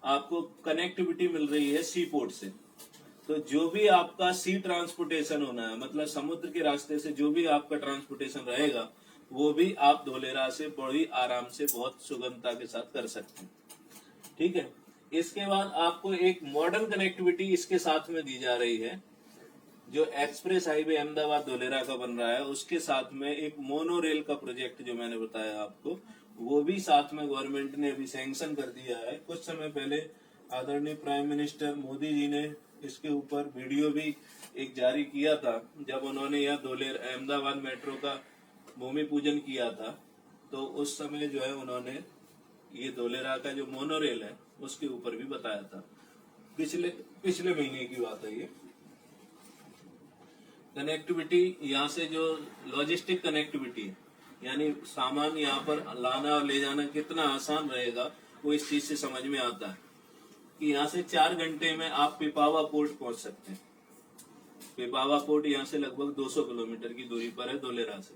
आपको कनेक्टिविटी मिल रही है सी पोर्ट से। तो जो भी आपका सी ट्रांसपोर्टेशन होना है, मतलब समुद्र के रास्ते से जो भी आपका ट्रांसपोर्टेशन रहेगा, वो भी आप धोलेरा से बड़ी आराम से, बहुत सुगमता के साथ कर सकते हैं। ठीक है, इसके बाद आपको एक मॉडर्न कनेक्टिविटी इसके साथ में दी जा रही है। जो एक्सप्रेस हाईवे अहमदाबाद धोलेरा का बन रहा है, उसके साथ में एक मोनो रेल का प्रोजेक्ट जो मैंने बताया आपको, वो भी साथ में गवर्नमेंट ने अभी सैंक्शन कर दिया है। कुछ समय पहले आदरणीय प्राइम मिनिस्टर मोदी जी ने इसके ऊपर वीडियो भी एक जारी किया था, जब उन्होंने यह धोलेरा अहमदाबाद मेट्रो का भूमि पूजन किया था। तो उस समय जो है उन्होंने ये धोलेरा का जो मोनो रेल है उसके ऊपर भी बताया था। पिछले महीने की बात है ये। कनेक्टिविटी यहाँ से जो लॉजिस्टिक कनेक्टिविटी है, यानी सामान यहाँ पर लाना और ले जाना कितना आसान रहेगा, वो इस चीज से समझ में आता है कि यहाँ से 4 घंटे में आप पिपावा पोर्ट पहुंच सकते हैं। पिपावा पोर्ट यहाँ से लगभग 200 किलोमीटर की दूरी पर है धोलेरा से,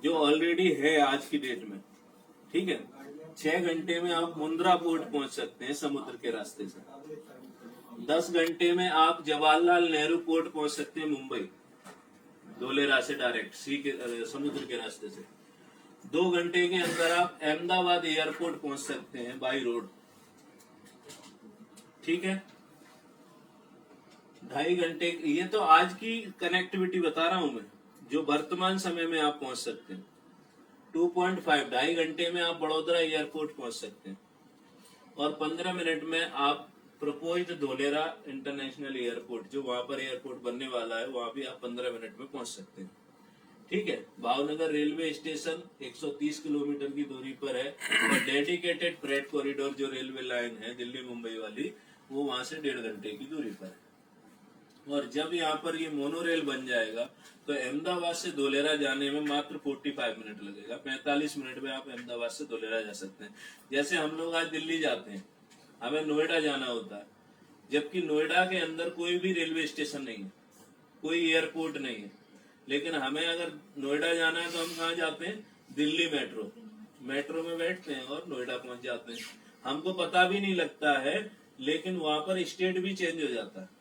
जो ऑलरेडी है आज की डेट में। ठीक है, 6 घंटे में आप मुंद्रा पोर्ट पहुंच सकते हैं समुद्र के रास्ते से। 10 घंटे में आप जवाहरलाल नेहरू पोर्ट पहुंच सकते हैं मुंबई, धोलेरा से डायरेक्ट समुद्र के रास्ते से। 2 घंटे के अंदर आप अहमदाबाद एयरपोर्ट पहुंच सकते हैं बाई रोड। ठीक है, 2.5 घंटे। ये तो आज की कनेक्टिविटी बता रहा हूं मैं, जो वर्तमान समय में आप पहुंच सकते हैं। 2.5 2.5 घंटे में आप बड़ोदरा एयरपोर्ट पहुंच सकते हैं, और 15 मिनट में आप प्रपोज्ड धोलेरा इंटरनेशनल एयरपोर्ट, जो वहां पर एयरपोर्ट बनने वाला है, वहां भी आप 15 मिनट में पहुंच सकते हैं। ठीक है, भावनगर रेलवे स्टेशन 130 किलोमीटर की दूरी पर है, और डेडिकेटेड फ्रेट कॉरिडोर जो रेलवे लाइन है दिल्ली मुंबई वाली, वो वहां से 1.5 घंटे की दूरी पर है। और जब यहाँ पर ये मोनोरेल बन जाएगा तो अहमदाबाद से धोलेरा जाने में मात्र 45 मिनट लगेगा। 45 मिनट में आप अहमदाबाद से धोलेरा जा सकते हैं। जैसे हम लोग आज दिल्ली जाते हैं, हमें नोएडा जाना होता है, जबकि नोएडा के अंदर कोई भी रेलवे स्टेशन नहीं है, कोई एयरपोर्ट नहीं है, लेकिन हमें अगर नोएडा जाना है तो हम कहाँ जाते हैं? दिल्ली मेट्रो में बैठते हैं और नोएडा पहुंच जाते हैं। हमको पता भी नहीं लगता है, लेकिन वहां पर स्टेट भी चेंज हो जाता है।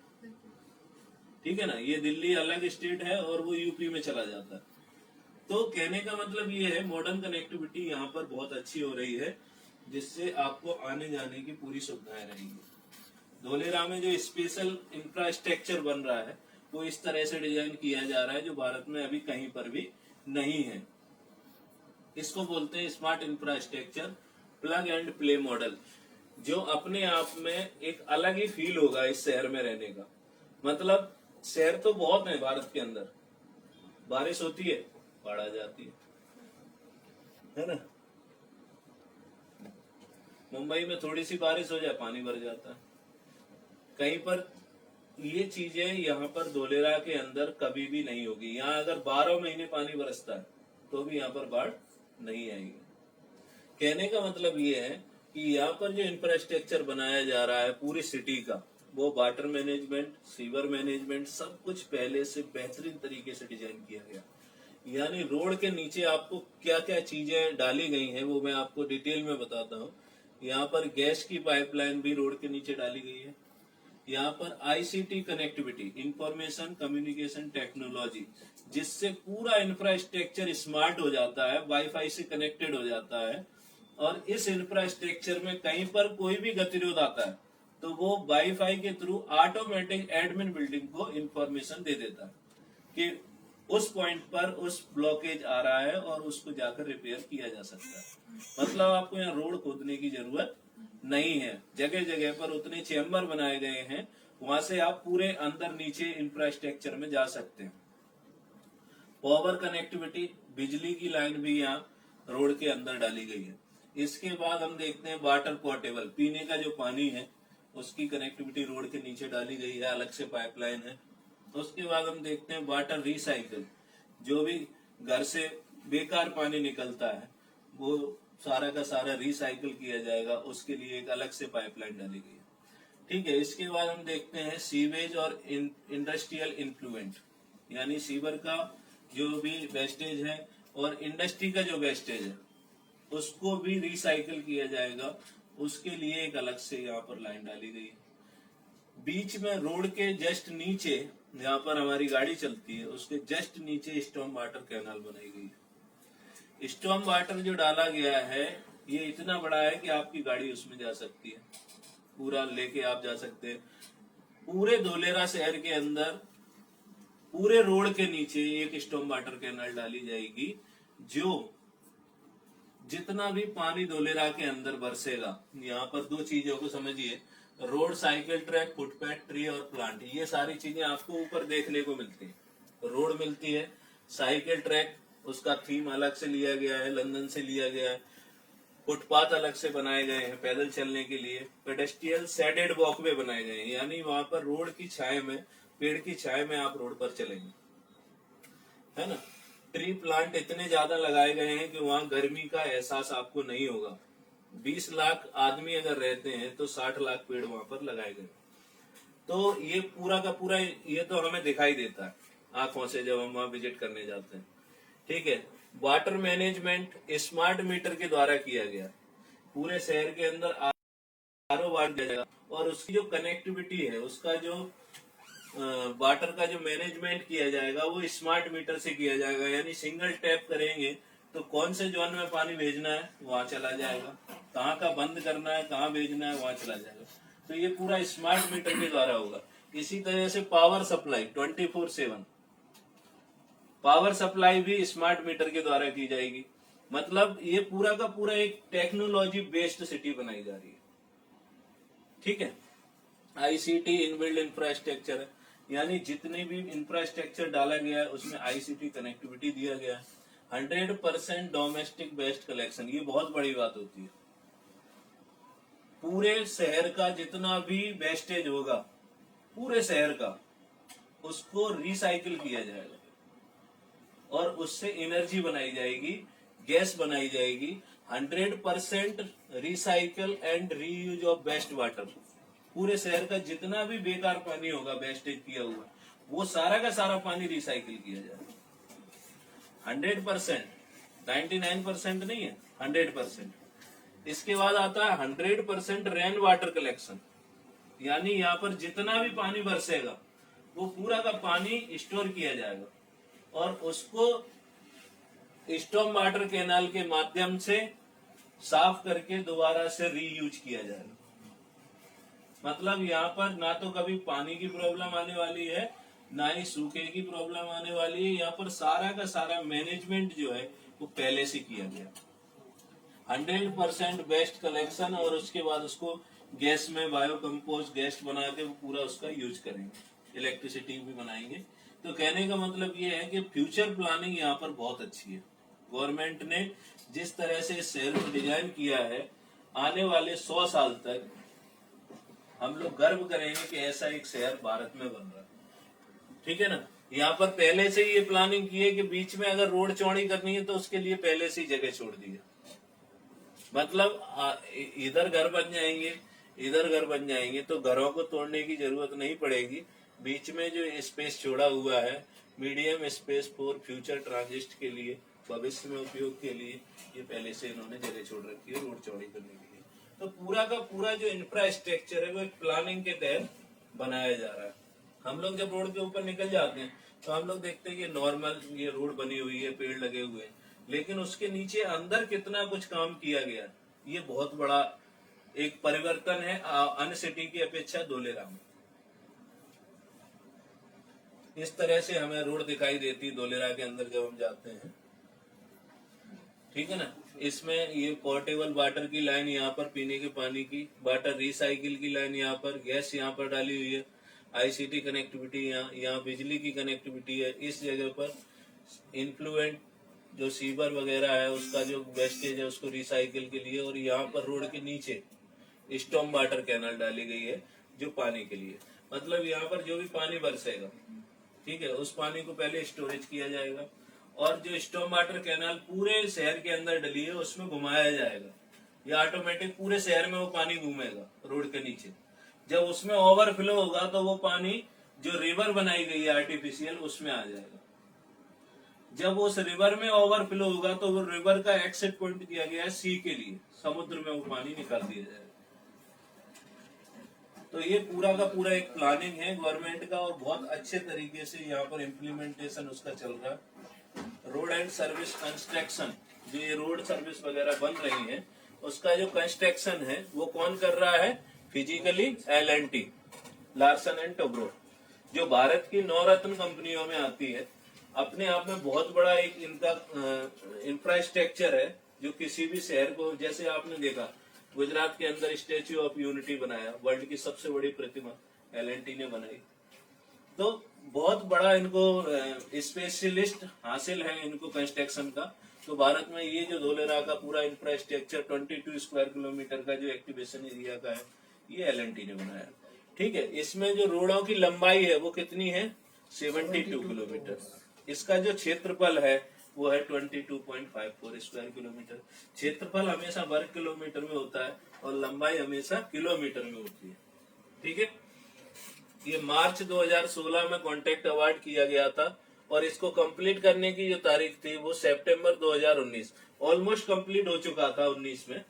ठीक है ना, ये दिल्ली अलग स्टेट है और वो यूपी में चला जाता है। तो कहने का मतलब ये है, मॉडर्न कनेक्टिविटी यहाँ पर बहुत अच्छी हो रही है, जिससे आपको आने जाने की पूरी सुविधाएं रहेंगी। धोलेरा में जो स्पेशल इंफ्रास्ट्रक्चर बन रहा है, वो इस तरह से डिजाइन किया जा रहा है जो भारत में अभी कहीं पर भी नहीं है। इसको बोलते हैं smart infrastructure plug and play model, जो अपने आप में एक अलग ही फील होगा इस शहर में रहने का। मतलब शहर तो बहुत है भारत के अंदर, बारिश होती है बाढ़ आ जाती है ना। मुंबई में थोड़ी सी बारिश हो जाए पानी भर जाता है कहीं पर। ये चीजें यहाँ पर धोलेरा के अंदर कभी भी नहीं होगी। यहाँ अगर 12 महीने पानी बरसता है तो भी यहाँ पर बाढ़ नहीं आएगी। कहने का मतलब ये है कि यहाँ पर जो इंफ्रास्ट्रक्चर बनाया जा रहा है पूरी सिटी का, वो वाटर मैनेजमेंट, सीवर मैनेजमेंट, सब कुछ पहले से बेहतरीन तरीके से डिजाइन किया गया। यानी रोड के नीचे आपको क्या क्या चीजें डाली गई हैं वो मैं आपको डिटेल में बताता हूँ। यहाँ पर गैस की पाइपलाइन भी रोड के नीचे डाली गई है। यहाँ पर ICT connectivity, information communication technology, जिससे पूरा इंफ्रास्ट्रक्चर स्मार्ट हो जाता है, वाईफाई से कनेक्टेड हो जाता है। और इस इंफ्रास्ट्रक्चर में कहीं पर कोई भी गतिरोध आता है तो वो वाईफाई के थ्रू ऑटोमेटिक एडमिन बिल्डिंग को इंफॉर्मेशन दे देता है कि उस पॉइंट पर उस ब्लॉकेज आ रहा है और उसको जाकर रिपेयर किया जा सकता है। मतलब आपको यहाँ रोड खोदने की जरूरत नहीं है। जगह जगह पर उतने चेम्बर बनाए गए हैं, वहां से आप पूरे अंदर नीचे इंफ्रास्ट्रक्चर में जा सकते हैं। पावर कनेक्टिविटी, बिजली की लाइन भी यहाँ रोड के अंदर डाली गई है। इसके बाद हम देखते हैं वाटर पोर्टेबल, पीने का जो पानी है उसकी कनेक्टिविटी रोड के नीचे डाली गई है, अलग से पाइपलाइन है। उसके बाद हम देखते हैं वाटर रिसाइकल, जो भी घर से बेकार पानी निकलता है वो सारा का सारा रिसाइकल किया जाएगा, उसके लिए एक अलग से पाइपलाइन डाली गई है। ठीक है, इसके बाद हम देखते हैं सीवेज और इंडस्ट्रियल इन्फ्लुएंट, यानी सीवर का जो भी वेस्टेज है और इंडस्ट्री का जो वेस्टेज है उसको भी रिसाइकल किया जाएगा, उसके लिए एक अलग से यहाँ पर लाइन डाली गई है। बीच में रोड के जस्ट नीचे जहाँ पर हमारी गाड़ी चलती है उसके जस्ट नीचे स्टॉर्म वाटर कैनाल बनाई गई है। स्टॉर्म वाटर जो डाला गया है ये इतना बड़ा है कि आपकी गाड़ी उसमें जा सकती है, पूरा लेके आप जा सकते हैं। पूरे धोलेरा शहर के अंदर पूरे रोड के नीचे एक स्टॉर्म वाटर कैनाल डाली जाएगी, जो जितना भी पानी धोलेरा के अंदर बरसेगा, यहाँ पर 2 चीजों को समझिए, रोड, साइकिल ट्रैक, फुटपैथ, ट्री और प्लांट, ये सारी चीजें आपको ऊपर देखने को मिलती है। रोड मिलती है, साइकिल ट्रैक उसका थीम अलग से लिया गया है, लंदन से लिया गया है। फुटपाथ अलग से बनाए गए हैं पैदल चलने के लिए। पेडेस्ट्रियल शेडेड वॉकवे बनाए गए हैं, यानी वहां पर रोड की छाया में, पेड़ की छाया में आप रोड पर चलेंगे, है ना। ट्री प्लांट इतने ज्यादा लगाए गए हैं कि वहां गर्मी का एहसास आपको नहीं होगा। 20 लाख आदमी अगर रहते हैं तो 60 लाख पेड़ वहां पर लगाए गए। तो ये पूरा का पूरा ये तो हमें दिखाई देता है आंखों से जब हम वहां विजिट करने जाते हैं। ठीक है, वाटर मैनेजमेंट स्मार्ट मीटर के द्वारा किया गया। पूरे शहर के अंदर आरओ वाटर दिया जाएगा और उसकी जो कनेक्टिविटी है, उसका जो वाटर का जो मैनेजमेंट किया जाएगा वो स्मार्ट मीटर से किया जाएगा। यानी सिंगल टैप करेंगे तो कौन से जोन में पानी भेजना है वहां चला जाएगा, कहाँ का बंद करना है, कहाँ भेजना है वहां चला जाएगा। तो ये पूरा स्मार्ट मीटर के द्वारा होगा। इसी तरह से पावर सप्लाई 24/7 पावर सप्लाई भी स्मार्ट मीटर के द्वारा की जाएगी। मतलब ये पूरा का पूरा एक टेक्नोलॉजी बेस्ड सिटी बनाई जा रही है। ठीक है, आईसीटी इनबिल्ड इंफ्रास्ट्रक्चर है, यानी जितने भी इंफ्रास्ट्रक्चर डाला गया है उसमें आईसीटी कनेक्टिविटी दिया गया है। 100% डोमेस्टिक वेस्ट कलेक्शन, ये बहुत बड़ी बात होती है। पूरे शहर का जितना भी वेस्टेज होगा पूरे शहर का, उसको रिसाइकिल किया जाएगा और उससे एनर्जी बनाई जाएगी, गैस बनाई जाएगी। 100% recycle and reuse of waste water. पूरे शहर का जितना भी बेकार पानी होगा वेस्टेज किया हुआ, वो सारा का सारा पानी रिसाइकिल किया जाएगा। 100%, 99% नहीं है, 100%। इसके बाद आता है 100% रेन वाटर कलेक्शन, यानी यहाँ पर जितना भी पानी बरसेगा वो पूरा का पानी स्टोर किया जाएगा और उसको स्टॉर्म वाटर कैनाल के माध्यम से साफ करके दोबारा से रीयूज किया जाएगा। मतलब यहाँ पर ना तो कभी पानी की प्रॉब्लम आने वाली है, ना ही सूखे की प्रॉब्लम आने वाली है। यहाँ पर सारा का सारा मैनेजमेंट जो है वो पहले से किया गया। 100% वेस्ट कलेक्शन और उसके बाद उसको गैस में बायो कंपोस्ट गैस बना के पूरा उसका यूज करेंगे, इलेक्ट्रिसिटी भी बनाएंगे। तो कहने का मतलब ये है कि फ्यूचर प्लानिंग यहाँ पर बहुत अच्छी है। गवर्नमेंट ने जिस तरह से इस शहर को डिजाइन किया है, आने वाले 100 साल तक हम लोग गर्व करेंगे कि ऐसा एक शहर भारत में बन रहा है। ठीक है ना। यहाँ पर पहले से ही ये प्लानिंग की है कि बीच में अगर रोड चौड़ी करनी है तो उसके लिए पहले से ही जगह छोड़ दी है। मतलब इधर घर बन जाएंगे, इधर घर बन जाएंगे तो घरों को तोड़ने की जरूरत नहीं पड़ेगी। बीच में जो स्पेस छोड़ा हुआ है, मीडियम स्पेस फॉर फ्यूचर ट्रांजिस्ट के लिए, भविष्य में उपयोग के लिए, ये पहले से इन्होंने जगह छोड़ रखी है रोड चौड़ी करने के लिए। तो पूरा का पूरा जो इंफ्रास्ट्रक्चर है वो एक प्लानिंग के तहत बनाया जा रहा है। हम लोग जब रोड के ऊपर निकल जाते हैं तो हम लोग देखते हैं कि नॉर्मल ये रोड बनी हुई है, पेड़ लगे हुए हैं, लेकिन उसके नीचे अंदर कितना कुछ काम किया गया, ये बहुत बड़ा एक परिवर्तन है अन्य सिटी की अपेक्षा धोलेरा में। इस तरह से हमें रोड दिखाई देती धोलेरा के अंदर जब हम जाते हैं। ठीक है ना। इसमें ये पोर्टेबल वाटर की लाइन यहाँ पर, पीने के पानी की, वाटर रिसाइकिल की लाइन यहाँ पर, गैस यहाँ पर डाली हुई है, आईसीटी कनेक्टिविटी यहाँ बिजली की कनेक्टिविटी है। इस जगह पर इन्फ्लुएंट जो सीवर वगैरह है उसका जो वेस्टेज है उसको रिसाइकिल के लिए, और यहाँ पर रोड के नीचे स्टॉर्म वाटर कैनाल डाली गई है जो पानी के लिए। मतलब यहाँ पर जो भी पानी बरसेगा, ठीक है, उस पानी को पहले स्टोरेज किया जाएगा और जो स्टॉर्म वाटर कैनाल पूरे शहर के अंदर डली है उसमें घुमाया जाएगा। ये ऑटोमेटिक पूरे शहर में वो पानी घूमेगा रोड के नीचे। जब उसमें ओवरफ्लो होगा तो वो पानी जो रिवर बनाई गई है आर्टिफिशियल उसमें आ जाएगा। जब उस रिवर में ओवरफ्लो होगा तो वो रिवर का एक्सिट पॉइंट दिया गया है सी के लिए, समुद्र में वो पानी निकाल दिया जाएगा। तो ये पूरा का पूरा एक प्लानिंग है गवर्नमेंट का और बहुत अच्छे तरीके से यहाँ पर इम्प्लीमेंटेशन उसका चल रहा है। रोड एंड सर्विस कंस्ट्रक्शन, जो ये रोड सर्विस वगैरह बन रही है उसका जो कंस्ट्रक्शन है वो कौन कर रहा है? Physically L&T, Larsen and Toubro, जो भारत की 9 रत्न कंपनियों में आती है। अपने आप में बहुत बड़ा एक इनका इंफ्रास्ट्रक्चर है जो किसी भी शहर को, जैसे आपने देखा गुजरात के अंदर स्टेच्यू ऑफ यूनिटी बनाया, वर्ल्ड की सबसे बड़ी प्रतिमा L&T ने बनाई। तो बहुत बड़ा इनको स्पेशलिस्ट हासिल है इनको कंस्ट्रक्शन का। तो भारत में ये जो धोलेरा का पूरा इंफ्रास्ट्रक्चर 22 स्क्वायर किलोमीटर का जो एक्टिवेशन एरिया का है ये L&T ने बनाया। ठीक है। इसमें जो रोडों की लंबाई है वो कितनी है? 72 किलोमीटर। इसका जो क्षेत्रफल है वो है 22.54 स्क्वायर किलोमीटर। क्षेत्रफल हमेशा वर्ग किलोमीटर में होता है और लंबाई हमेशा किलोमीटर में होती है। ठीक है। ये मार्च 2016 में कॉन्ट्रैक्ट अवार्ड किया गया था और इसको कंप्लीट करने की जो तारीख थी वो सितंबर 2019, ऑलमोस्ट कंप्लीट हो चुका था 19 में।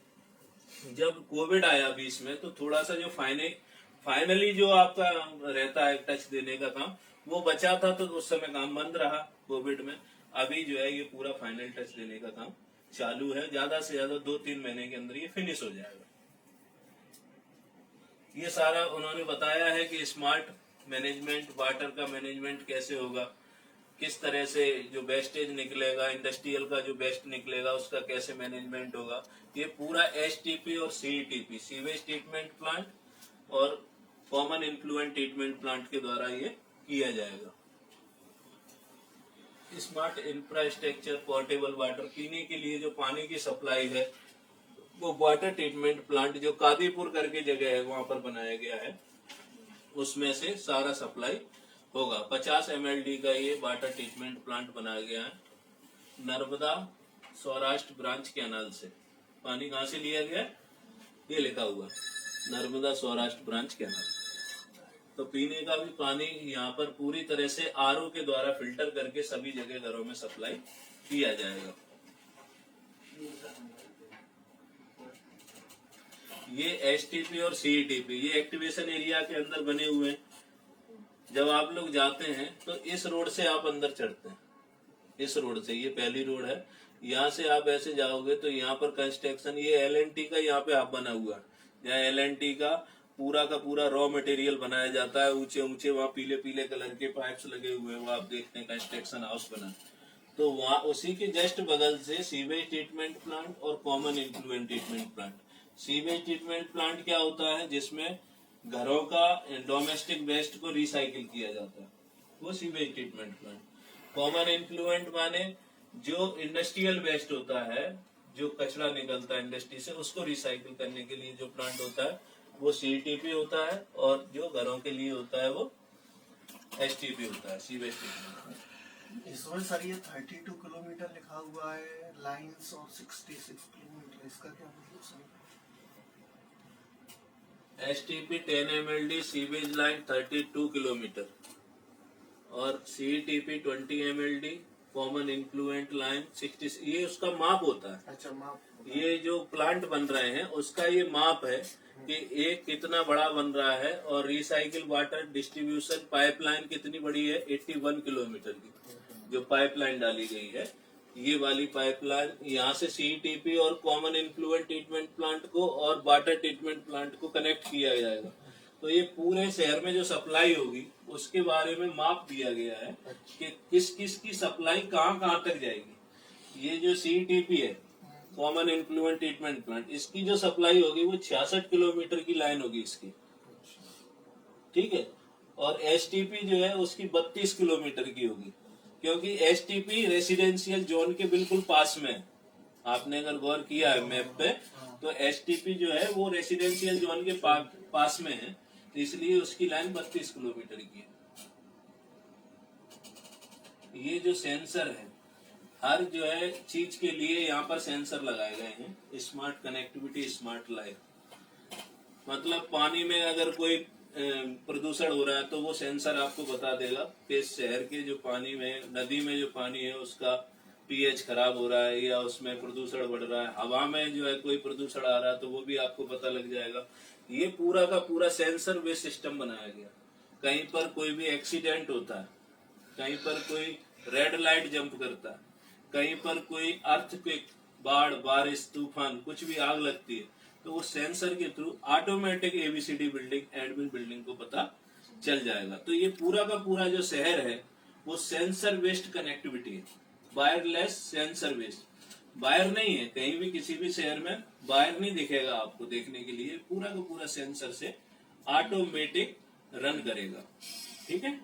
जब कोविड आया 20 में तो थोड़ा सा जो फाइनली जो आपका रहता है टच देने का काम वो बचा था, तो उस समय काम बंद रहा कोविड में। अभी जो है ये पूरा फाइनल टच देने का काम चालू है। ज्यादा से ज्यादा 2-3 महीने के अंदर ये फिनिश हो जाएगा। ये सारा उन्होंने बताया है कि स्मार्ट मैनेजमेंट, वाटर का मैनेजमेंट कैसे होगा, किस तरह से जो वेस्टेज निकलेगा, इंडस्ट्रियल का जो वेस्ट निकलेगा उसका कैसे मैनेजमेंट होगा। ये पूरा एसटीपी और सीईटीपी, सीवेज ट्रीटमेंट प्लांट और कॉमन इन्फ्लुएंट ट्रीटमेंट प्लांट के द्वारा ये किया जाएगा। स्मार्ट इंफ्रास्ट्रक्चर, पोर्टेबल वाटर, पीने के लिए जो पानी की सप्लाई है वो वाटर ट्रीटमेंट प्लांट जो कादीपुर करके जगह है वहां पर बनाया गया है, उसमें से सारा सप्लाई होगा। 50 MLD का ये वाटर ट्रीटमेंट प्लांट बनाया गया है। नर्मदा सौराष्ट्र ब्रांच कैनाल से पानी कहाँ से लिया गया है, ये लिखा हुआ नर्मदा सौराष्ट्र ब्रांच कैनाल। तो पीने का भी पानी यहाँ पर पूरी तरह से आरओ के द्वारा फिल्टर करके सभी जगह घरों में सप्लाई किया जाएगा। ये एसटीपी और सीईटीपी ये एक्टिवेशन एरिया के अंदर बने हुए हैं। जब आप लोग जाते हैं तो इस रोड से आप अंदर चढ़ते हैं, इस रोड से, ये पहली रोड है, यहाँ से आप ऐसे जाओगे तो यहाँ पर कंस्ट्रक्शन, ये एलएनटी का यहाँ पे आप बना हुआ है, जहाँ एलएनटी का पूरा रॉ मटेरियल बनाया जाता है। ऊंचे ऊंचे वहाँ पीले पीले कलर के पाइप्स लगे हुए हैं, वो आप देखते हैं कंस्ट्रक्शन हाउस बना। तो वहाँ उसी के जस्ट बगल से सीवेज ट्रीटमेंट प्लांट और common influential treatment plant. Sewage treatment plant क्या होता है, जिसमें घरों का डोमेस्टिक वेस्ट को रिसाइकिल किया जाता है, वो sewage treatment plant. Common influential माने जो इंडस्ट्रियल वेस्ट होता है, जो कचरा निकलता है इंडस्ट्री से, उसको रिसाइकिल करने के लिए जो प्लांट होता है वो सीटीपी होता है, और जो घरों के लिए होता है वो एसटीपी होता है, सीवेज ट्रीटमेंट। इसमें सर ये 32 किलोमीटर लिखा हुआ है लाइंस और 66 किलोमीटर, इसका क्या मतलब sir? STP 10 MLD sewage line 32 kilometre और CTP 20 MLD common influent line 60, ये उसका माप होता है। अच्छा, माप। ये जो प्लांट बन रहे हैं उसका ये माप है कि एक कितना बड़ा बन रहा है, और रिसाइकिल वाटर डिस्ट्रीब्यूशन पाइपलाइन कितनी बड़ी है, 81 किलोमीटर की जो पाइपलाइन डाली गई है। ये वाली पाइपलाइन यहाँ से सीईटीपी और कॉमन इन्फ्लुएंट ट्रीटमेंट प्लांट को और वाटर ट्रीटमेंट प्लांट को कनेक्ट किया जाएगा। तो ये पूरे शहर में जो सप्लाई होगी उसके बारे में माप दिया गया है कि किस किस की सप्लाई कहाँ तक जाएगी। ये जो सीईटीपी है, कॉमन इन्फ्लुएंट ट्रीटमेंट प्लांट, इसकी जो सप्लाई होगी वो 66 किलोमीटर की लाइन होगी इसकी, ठीक है। और एसटीपी जो है उसकी 32 किलोमीटर की होगी, क्योंकि एसटीपी रेसिडेंशियल जोन के बिल्कुल पास में है। आपने अगर गौर किया है मैप पे, तो एसटीपी जो है वो रेसिडेंशियल जोन के पास में है, तो इसलिए उसकी लाइन 32 किलोमीटर की है। ये जो सेंसर है, हर जो है चीज के लिए यहाँ पर सेंसर लगाए गए हैं। स्मार्ट कनेक्टिविटी, स्मार्ट लाइफ, मतलब पानी में अगर कोई प्रदूषण हो रहा है तो वो सेंसर आपको बता देगा कि शहर के जो पानी में, नदी में जो पानी है उसका पीएच खराब हो रहा है या उसमें प्रदूषण बढ़ रहा है। हवा में जो है कोई प्रदूषण आ रहा है तो वो भी आपको पता लग जाएगा। ये पूरा का पूरा सेंसर बेस्ड सिस्टम बनाया गया। कहीं पर कोई भी एक्सीडेंट होता है, कहीं पर कोई रेड लाइट जंप करता है, कहीं पर कोई अर्थक्वेक, बाढ़, बारिश, तूफान, कुछ भी आग लगती है, तो वो सेंसर के through automatic ABCD building, admin building को पता चल जाएगा। तो ये पूरा का पूरा जो शहर है वो सेंसर बेस्ड कनेक्टिविटी है, वायरलेस सेंसर बेस्ड। वायर नहीं है, कहीं भी किसी भी शहर में वायर नहीं दिखेगा आपको देखने के लिए, पूरा का पूरा सेंसर से ऑटोमेटिक रन करेगा, ठीक है।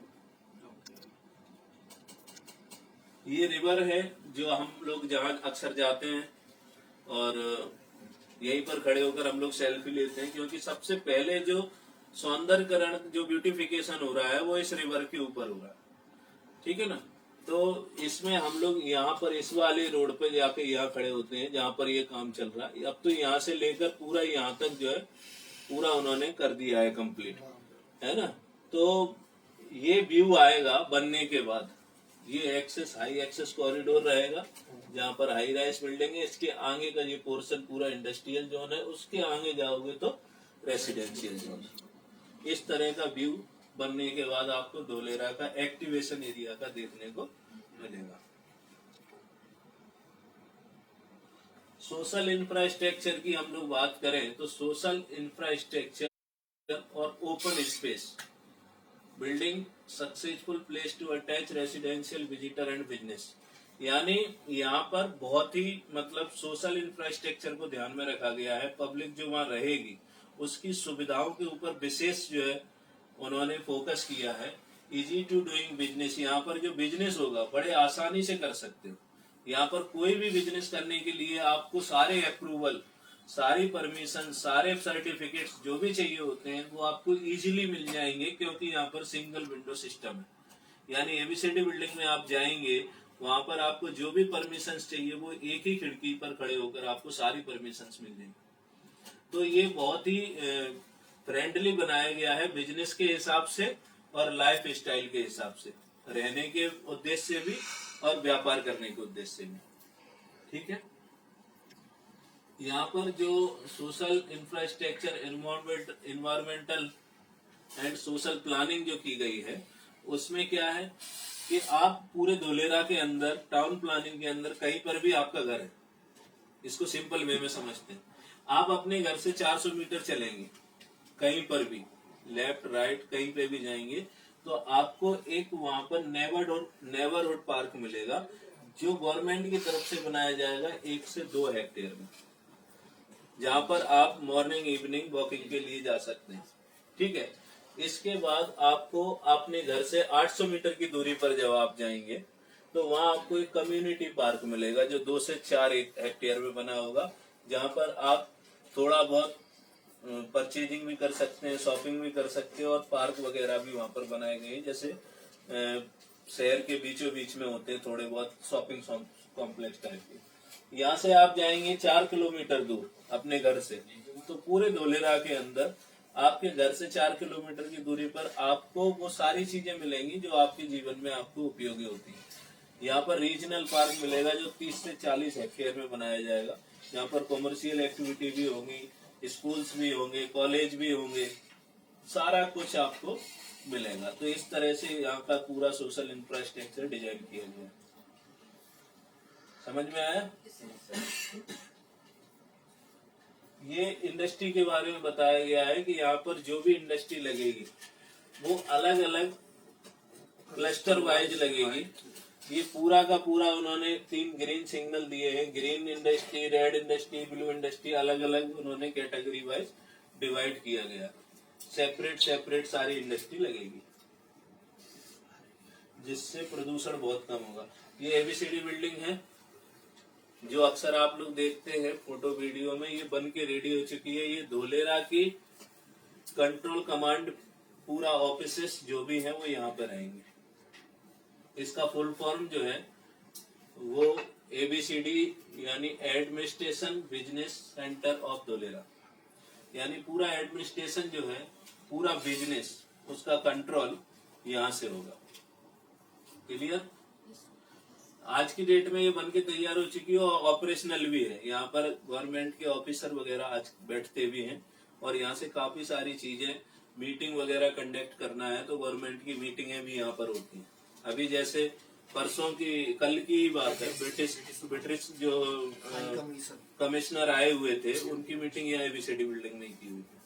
ये रिवर है जो हम लोग जहाँ अक्सर जाते हैं और यहीं पर खड़े होकर हम लोग सेल्फी लेते हैं, क्योंकि सबसे पहले जो सौंदर्यकरण, जो ब्यूटिफिकेशन हो रहा है वो इस रिवर के ऊपर हो रहा है, ठीक है ना। तो इसमें हम लोग यहाँ पर इस वाले रोड पे जाके यहाँ खड़े होते हैं जहाँ पर ये काम चल रहा है। अब तो यहाँ से लेकर पूरा यहाँ तक जो है पूरा उन्होंने कर दिया है कंप्लीट, है ना। तो ये व्यू आएगा बनने के बाद। ये एक्सेस, हाई एक्सेस कॉरिडोर रहेगा जहाँ पर हाई राइज बिल्डिंग है। इसके आगे का ये पोर्शन पूरा इंडस्ट्रियल जोन है, उसके आगे जाओगे तो रेसिडेंशियल जोन। इस तरह का व्यू बनने के बाद आपको धोलेरा का एक्टिवेशन एरिया का देखने को मिलेगा। सोशल इंफ्रास्ट्रक्चर की हम लोग बात करें तो सोशल इंफ्रास्ट्रक्चर और open space building successful place to attach residential visitor and business, यानी यहाँ पर बहुत ही मतलब सोशल इंफ्रास्ट्रक्चर को ध्यान में रखा गया है। पब्लिक जो वहाँ रहेगी उसकी सुविधाओं के ऊपर विशेष जो है उन्होंने फोकस किया है। इजी टू डूइंग बिजनेस, यहाँ पर जो बिजनेस होगा बड़े आसानी से कर सकते हो। यहाँ पर कोई भी बिजनेस करने के लिए आपको सारे अप्रूवल, सारी परमिशन, सारे सर्टिफिकेट्स जो भी चाहिए होते हैं वो आपको इजीली मिल जाएंगे, क्योंकि यहाँ पर सिंगल विंडो सिस्टम है। यानी एबीसीडी बिल्डिंग में आप जाएंगे, वहां पर आपको जो भी परमिशन चाहिए वो एक ही खिड़की पर खड़े होकर आपको सारी परमिशन मिल जाएंगी। तो ये बहुत ही फ्रेंडली बनाया गया है बिजनेस के हिसाब से और लाइफ स्टाइल के हिसाब से, रहने के उद्देश्य से भी और व्यापार करने के उद्देश्य से भी। ठीक है, यहाँ पर जो social infrastructure, environmental and social planning जो की गई है उसमें क्या है कि आप पूरे धोलेरा के अंदर, टाउन प्लानिंग के अंदर कहीं पर भी आपका घर है, इसको सिंपल वे में समझते हैं। आप अपने घर से 400 मीटर चलेंगे, कहीं पर भी लेफ्ट राइट कहीं पे भी जाएंगे तो आपको एक वहां पर नेबरहुड पार्क मिलेगा, जो गवर्नमेंट की तरफ से बनाया जाएगा 1 से 2 हेक्टेयर में, जहां पर आप मॉर्निंग इवनिंग वॉकिंग के लिए जा सकते हैं। ठीक है, इसके बाद आपको अपने घर से 800 मीटर की दूरी पर जब आप जाएंगे तो वहां आपको एक कम्युनिटी पार्क मिलेगा जो 2 से 4 हेक्टेयर में बना होगा, जहां पर आप थोड़ा बहुत परचेजिंग भी कर सकते हैं, शॉपिंग भी कर सकते हैं, और पार्क वगैरह भी वहां पर बनाए गए हैं, जैसे शहर के बीचों बीच में होते हैं थोड़े बहुत शॉपिंग कॉम्प्लेक्स टाइप के। यहाँ से आप जाएंगे 4 किलोमीटर दूर अपने घर से, तो पूरे धोलेरा के अंदर आपके घर से 4 किलोमीटर की दूरी पर आपको वो सारी चीजें मिलेंगी जो आपके जीवन में आपको उपयोगी होती है। यहाँ पर रीजनल पार्क मिलेगा जो 30 से 40 हेक्टेयर में बनाया जाएगा। यहाँ पर कॉमर्शियल एक्टिविटी भी होंगी, स्कूल्स भी होंगे, कॉलेज भी होंगे, सारा कुछ आपको मिलेगा। तो इस तरह से यहाँ का पूरा सोशल इंफ्रास्ट्रक्चर डिजाइन किया गया। समझ में आया? ये इंडस्ट्री के बारे में बताया गया है कि यहाँ पर जो भी इंडस्ट्री लगेगी वो अलग अलग क्लस्टर वाइज लगेगी। ये पूरा का पूरा उन्होंने 3 ग्रीन सिग्नल दिए हैं, green industry, red industry, blue industry, अलग अलग उन्होंने कैटेगरी वाइज डिवाइड किया गया। सेपरेट सेपरेट सारी इंडस्ट्री लगेगी जिससे प्रदूषण बहुत कम होगा। ये एबीसीडी बिल्डिंग है जो अक्सर आप लोग देखते हैं फोटो वीडियो में, ये बन के रेडी हो चुकी है। ये धोलेरा की कंट्रोल कमांड पूरा ऑफिसेस जो भी है वो यहाँ पर आएंगे। इसका फुल फॉर्म जो है वो एबीसीडी यानी administration business centre of Dholera, यानी पूरा एडमिनिस्ट्रेशन जो है, पूरा बिजनेस, उसका कंट्रोल यहाँ से होगा। क्लियर? आज की डेट में ये बन के तैयार हो चुकी है और ऑपरेशनल भी है। यहाँ पर गवर्नमेंट के ऑफिसर वगैरह आज बैठते भी हैं और यहाँ से काफी सारी चीजें, मीटिंग वगैरह कंडक्ट करना है तो गवर्नमेंट की मीटिंगें भी यहाँ पर होती हैं। अभी जैसे परसों की, कल की बात है, ब्रिटिश जो कमिश्नर आए हुए थे उनकी मीटिंग यहाँ एबीसीडी बिल्डिंग में की हुई थी।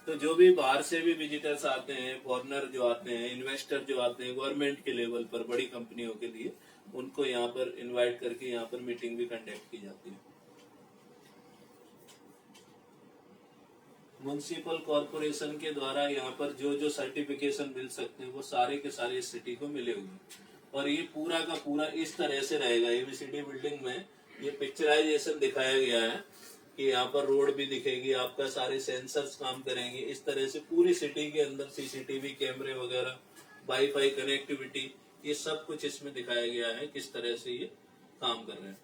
तो जो भी बाहर से भी विजिटर्स आते हैं, फॉरेनर जो आते हैं, इन्वेस्टर जो आते हैं गवर्नमेंट के लेवल पर बड़ी कंपनियों के लिए, उनको यहाँ पर इनवाइट करके यहाँ पर मीटिंग भी कंडक्ट की जाती है। म्युनिसिपल कॉर्पोरेशन के द्वारा यहाँ पर जो जो सर्टिफिकेशन मिल सकते हैं वो सारे के सारे इस सिटी को मिले हुए, और ये पूरा का पूरा इस तरह से रहेगा। एबीसीडी बिल्डिंग में ये पिक्चराइजेशन दिखाया गया है कि यहाँ पर रोड भी दिखेगी, आपका सारे सेंसर्स काम करेंगे। इस तरह से पूरी सिटी के अंदर सीसीटीवी कैमरे वगैरह, वाईफाई कनेक्टिविटी, ये सब कुछ इसमें दिखाया गया है किस तरह से ये काम कर रहे हैं।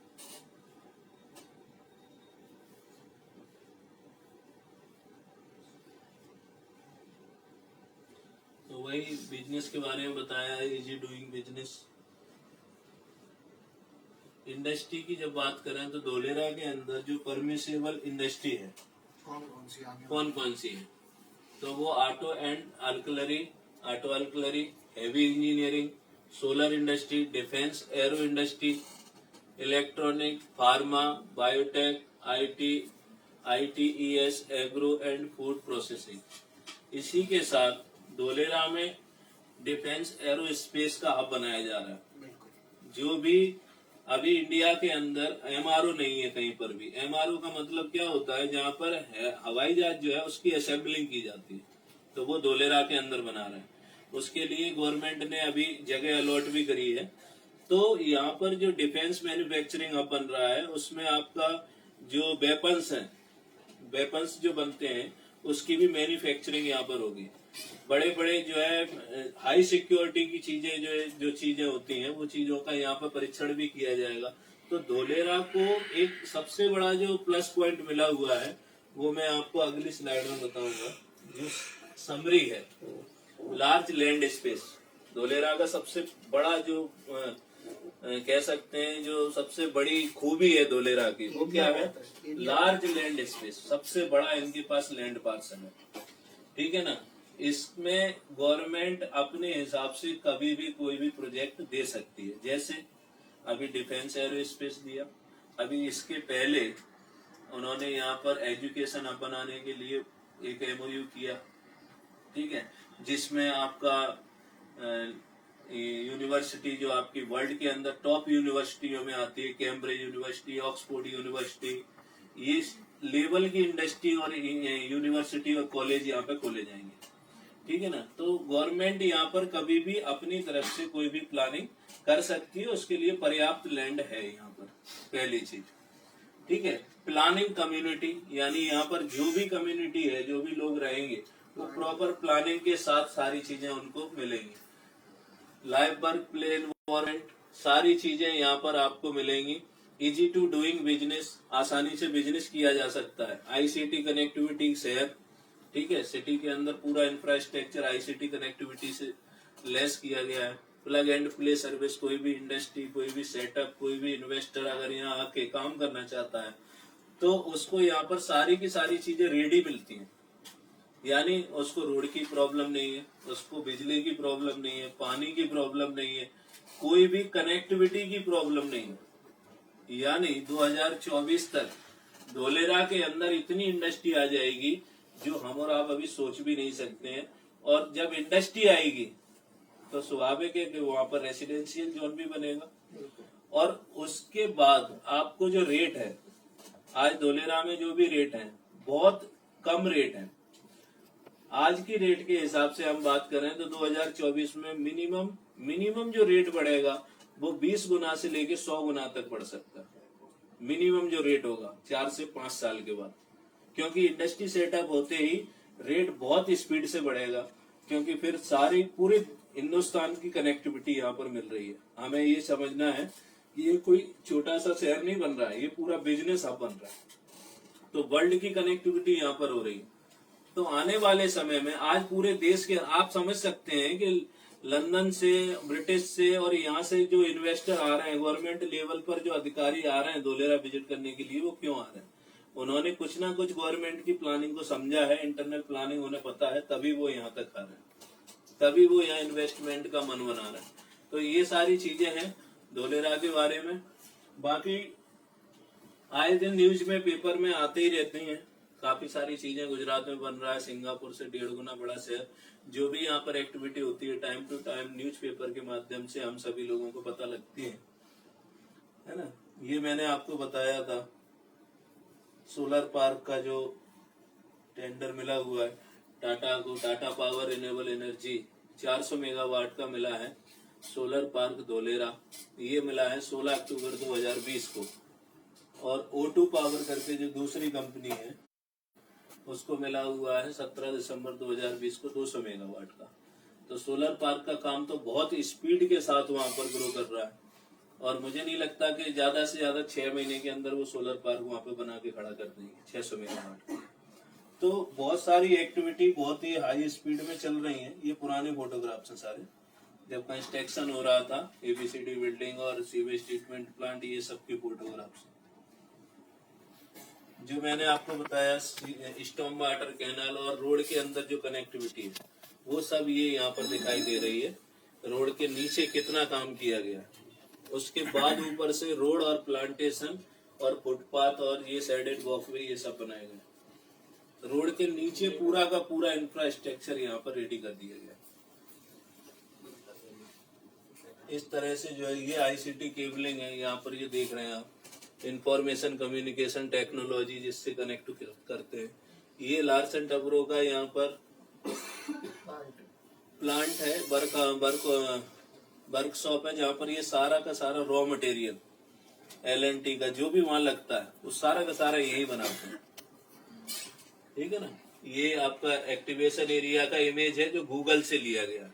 तो वही बिजनेस के बारे में बताया है, इजी डूइंग बिजनेस। इंडस्ट्री की जब बात करें तो धोलेरा के अंदर जो परमिसेबल इंडस्ट्री है कौन कौन सी है, तो वो ऑटो एंड अल्कलरी, heavy engineering, solar industry, defence aero industry, electronic, pharma, biotech, ITES, agro and food processing. इसी के साथ धोलेरा में डिफेंस एरोस्पेस का हब बनाया जा रहा है। बिल्कुल। जो भी अभी इंडिया के अंदर MRO नहीं है कहीं पर भी। MRO का मतलब क्या होता है, जहाँ पर हवाई जहाज जो है उसकी असेंबलिंग की जाती है, तो वो धोलेरा के अंदर बना रहे हैं। उसके लिए गवर्नमेंट ने अभी जगह अलॉट भी करी है। तो यहाँ पर जो डिफेंस मैन्युफैक्चरिंग हब बन रहा है, उसमें आपका जो वेपन्स जो बनते हैं उसकी भी मैन्युफैक्चरिंग यहाँ पर होगी। बड़े बड़े जो है हाई सिक्योरिटी की चीजें जो चीजें होती हैं, वो चीजों का यहाँ पर परीक्षण भी किया जाएगा। तो धोलेरा को एक सबसे बड़ा जो प्लस पॉइंट मिला हुआ है, वो मैं आपको अगली स्लाइड में बताऊंगा। जो समरी है, लार्ज लैंड स्पेस, धोलेरा का सबसे बड़ा जो कह सकते हैं जो सबसे बड़ी खूबी है धोलेरा की, वो क्या है? लार्ज लैंड स्पेस, सबसे बड़ा इनके पास लैंड पार्सल है। ठीक है ना। इसमें गवर्नमेंट अपने हिसाब से कभी भी कोई भी प्रोजेक्ट दे सकती है। जैसे अभी डिफेंस एरोस्पेस दिया, अभी इसके पहले उन्होंने यहाँ पर एजुकेशन हब बनाने के लिए एक MOU किया। ठीक है, जिसमें आपका यूनिवर्सिटी जो आपकी वर्ल्ड के अंदर टॉप यूनिवर्सिटियों में आती है, कैम्ब्रिज यूनिवर्सिटी, ऑक्सफोर्ड यूनिवर्सिटी, ये लेवल की इंडस्ट्री और यूनिवर्सिटी और कॉलेज यहाँ पे खोले जाएंगे। ठीक है ना। तो गवर्नमेंट यहाँ पर कभी भी अपनी तरफ से कोई भी प्लानिंग कर सकती है, उसके लिए पर्याप्त लैंड है यहाँ पर, पहली चीज। ठीक है। प्लानिंग कम्युनिटी, यानी यहाँ पर जो भी कम्युनिटी है, जो भी लोग रहेंगे, वो प्रॉपर प्लानिंग के साथ सारी चीजें उनको मिलेंगी। लाइफ वर्क प्ले एनवायरमेंट, सारी चीजें यहाँ पर आपको मिलेंगी। इजी टू डूइंग बिजनेस, आसानी से बिजनेस किया जा सकता है। ICT कनेक्टिविटी शहर, ठीक है, सिटी के अंदर पूरा इंफ्रास्ट्रक्चर ICT कनेक्टिविटी से लेस किया गया है। प्लग एंड प्ले सर्विस, कोई भी इंडस्ट्री, कोई भी सेटअप, कोई भी इन्वेस्टर अगर यहाँ आके काम करना चाहता है तो उसको यहाँ पर सारी की सारी चीजें रेडी मिलती हैं। यानी उसको रोड की प्रॉब्लम नहीं है, उसको बिजली की प्रॉब्लम नहीं है, पानी की प्रॉब्लम नहीं है, कोई भी कनेक्टिविटी की प्रॉब्लम नहीं है। यानी 2024 तक धोलेरा के अंदर इतनी इंडस्ट्री आ जाएगी जो हम और आप अभी सोच भी नहीं सकते हैं। और जब इंडस्ट्री आएगी तो स्वाभाविक है कि वहां पर रेसिडेंशियल जोन भी बनेगा। और उसके बाद आपको जो रेट है, आज धोलेरा में जो भी रेट है, बहुत कम रेट है। आज की रेट के हिसाब से हम बात करें तो 2024 में मिनिमम जो रेट बढ़ेगा वो 20 गुना से लेके 100 गुना तक बढ़ सकता है। मिनिमम जो रेट होगा 4 से 5 साल के बाद, क्योंकि इंडस्ट्री सेटअप होते ही रेट बहुत स्पीड से बढ़ेगा, क्योंकि फिर सारी पूरे हिंदुस्तान की कनेक्टिविटी यहाँ पर मिल रही है। हमें ये समझना है कि ये कोई छोटा सा शहर नहीं बन रहा है, ये पूरा बिजनेस हब बन रहा है। तो वर्ल्ड की कनेक्टिविटी यहाँ पर हो रही है। तो आने वाले समय में आज पूरे देश के, आप समझ सकते हैं कि लंदन से, ब्रिटिश से और यहाँ से जो इन्वेस्टर आ रहे हैं, गवर्नमेंट लेवल पर जो अधिकारी आ रहे हैं धोलेरा विजिट करने के लिए, वो क्यों आ रहे हैं? उन्होंने कुछ ना कुछ गवर्नमेंट की प्लानिंग को समझा है, इंटरनल प्लानिंग उन्हें पता है, तभी वो यहाँ तक आ रहे हैं, तभी वो यहाँ इन्वेस्टमेंट का मन बना रहे हैं। तो ये सारी चीजें हैं धोलेरा के बारे में। बाकी आए दिन न्यूज में, पेपर में आते ही रहते हैं काफी सारी चीजें। गुजरात में बन रहा है सिंगापुर से 1.5 गुना बड़ा शहर। जो भी यहाँ पर एक्टिविटी होती है टाइम टू टाइम न्यूज़पेपर के माध्यम से हम सभी लोगों को पता लगती है ना। ये मैंने आपको बताया था सोलर पार्क का जो टेंडर मिला हुआ है टाटा को, Tata power renewable energy 400 megawatt का मिला है सोलर पार्क धोलेरा। ये मिला है 16 अक्टूबर 2020 को। और O2 पावर करके जो दूसरी कंपनी है उसको मिला हुआ है 17 दिसंबर 2020 को 200 मेगावाट का। तो सोलर पार्क का काम तो बहुत स्पीड के साथ वहां पर ग्रो कर रहा है, और मुझे नहीं लगता कि ज्यादा से ज्यादा 6 महीने के अंदर वो सोलर पार्क वहां पे बना के खड़ा कर देंगे 600 मेगावाट। तो बहुत सारी एक्टिविटी बहुत ही हाई स्पीड में चल रही है। ये पुराने फोटोग्राफ्स हैं सारे, जब कंस्ट्रक्शन हो रहा था ABCD बिल्डिंग और सीवेज ट्रीटमेंट प्लांट, ये सब के फोटोग्राफ्स। जो मैंने आपको बताया स्टॉर्म वाटर कैनाल और रोड के अंदर जो कनेक्टिविटी है, वो सब ये यहाँ पर दिखाई दे रही है। रोड के नीचे कितना काम किया गया है। उसके बाद ऊपर से रोड और प्लांटेशन और फुटपाथ और ये साइडेड वॉकवे ये सब बनाए गए। रोड के नीचे पूरा का पूरा इंफ्रास्ट्रक्चर यहाँ पर रेडी कर दिया गया। इस तरह से जो है ये आईसीटी केबलिंग है, यहाँ पर ये देख रहे हैं आप, इंफॉर्मेशन कम्युनिकेशन टेक्नोलॉजी जिससे कनेक्ट करते हैं। ये लार्सन टब्रो का यहाँ पर प्लांट है, वर्कशॉप है, जहाँ पर ये सारा का सारा रॉ मटेरियल L&T का जो भी वहां लगता है वो सारा का सारा यही बनाते हैं। ठीक है ना। ये आपका एक्टिवेशन एरिया का इमेज है जो गूगल से लिया गया।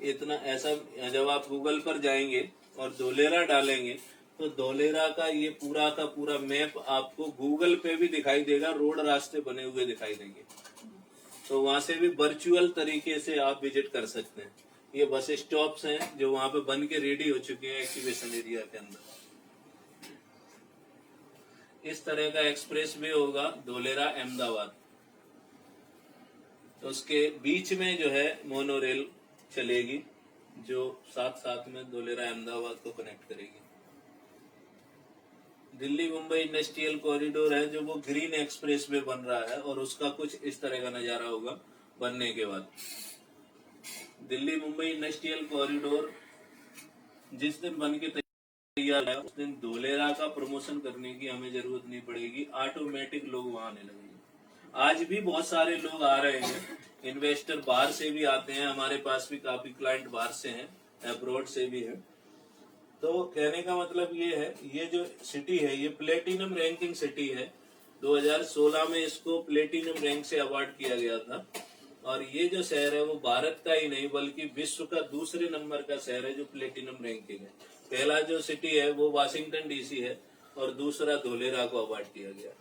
इतना ऐसा, जब आप गूगल पर जाएंगे और धोलेरा डालेंगे तो धोलेरा का ये पूरा का पूरा मैप आपको गूगल पे भी दिखाई देगा, रोड रास्ते बने हुए दिखाई देंगे। तो वहां से भी वर्चुअल तरीके से आप विजिट कर सकते हैं। ये बस स्टॉप्स हैं जो वहां पे बन के रेडी हो चुके हैं एक्टिवेशन एरिया के अंदर। इस तरह का एक्सप्रेस वे होगा धोलेरा अहमदाबाद। तो उसके बीच में जो है मोनो रेल चलेगी जो साथ साथ में धोलेरा अहमदाबाद को कनेक्ट करेगी। दिल्ली मुंबई इंडस्ट्रियल कॉरिडोर है जो वो ग्रीन एक्सप्रेस वे बन रहा है और उसका कुछ इस तरह का नजारा होगा बनने के बाद। दिल्ली मुंबई इंडस्ट्रियल कॉरिडोर जिस दिन बन के तैयार है उस दिन धोलेरा का प्रमोशन करने की हमें जरूरत नहीं पड़ेगी, ऑटोमेटिक लोग वहां आने लगेंगे। आज भी बहुत सारे लोग आ रहे हैं, इन्वेस्टर बाहर से भी आते हैं, हमारे पास भी काफी क्लाइंट बाहर से हैं, अब्रॉड से भी है। तो कहने का मतलब ये है, ये जो सिटी है ये प्लेटिनम रैंकिंग सिटी है। 2016 में इसको प्लेटिनम रैंक से अवार्ड किया गया था। और ये जो शहर है वो भारत का ही नहीं बल्कि विश्व का दूसरे नंबर का शहर है जो प्लेटिनम रैंकिंग है। पहला जो सिटी है वो वाशिंगटन डीसी है और दूसरा धोलेरा को अवार्ड किया गया।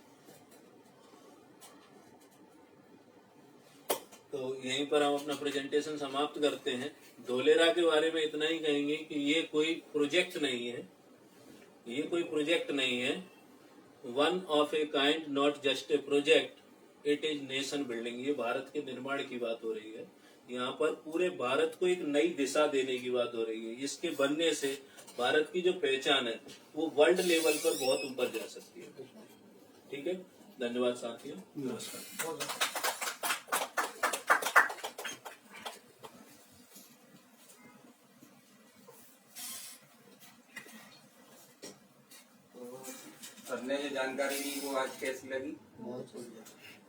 तो यहीं पर हम अपना प्रेजेंटेशन समाप्त करते हैं। धोलेरा के बारे में इतना ही कहेंगे कि ये कोई प्रोजेक्ट नहीं है, ये कोई प्रोजेक्ट नहीं है, one of a kind, not just a project, it is nation building. ये भारत के निर्माण की बात हो रही है। यहाँ पर पूरे भारत को एक नई दिशा देने की बात हो रही है। इसके बनने से भारत की जो पहचान है वो वर्ल्ड लेवल पर बहुत ऊपर जा सकती है। ठीक है, धन्यवाद साथियों, नमस्कार। सर ने जो जानकारी दी वो आज कैसी लगी? बहुत बढ़िया।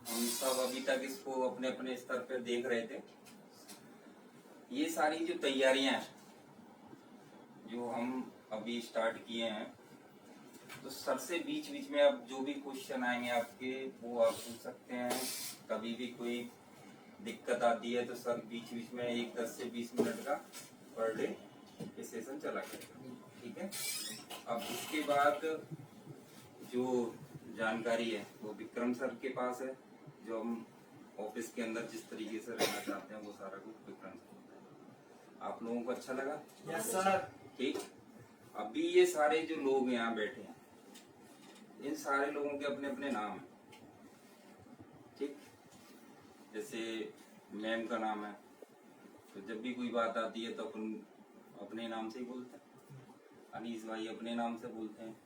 हम सब अभी तक इसको अपने अपने स्तर पर देख रहे थे। ये सारी जो तैयारियां हैं जो हम अभी स्टार्ट किए हैं, तो सर से बीच बीच में अब जो भी क्वेश्चन आएंगे आपके वो आप पूछ सकते हैं। कभी भी कोई दिक्कत आती है तो सर बीच बीच में 10 से 20 मिनट का पर डे ये सेशन चला करेगा। ठीक है। अब इसके बाद जो जानकारी है वो विक्रम सर के पास है। जो हम ऑफिस के अंदर जिस तरीके से रहना चाहते हैं वो सारा कुछ विक्रम सर होता है। आप लोगों को अच्छा लगा? Yes sir. ठीक। अभी ये सारे जो लोग यहाँ बैठे हैं इन सारे लोगों के अपने अपने नाम हैं। ठीक। जैसे मैम का नाम है तो जब भी कोई बात आती है तो अपन अपने नाम से ही बोलते हैं। अनीस भाई अपने नाम से बोलते हैं,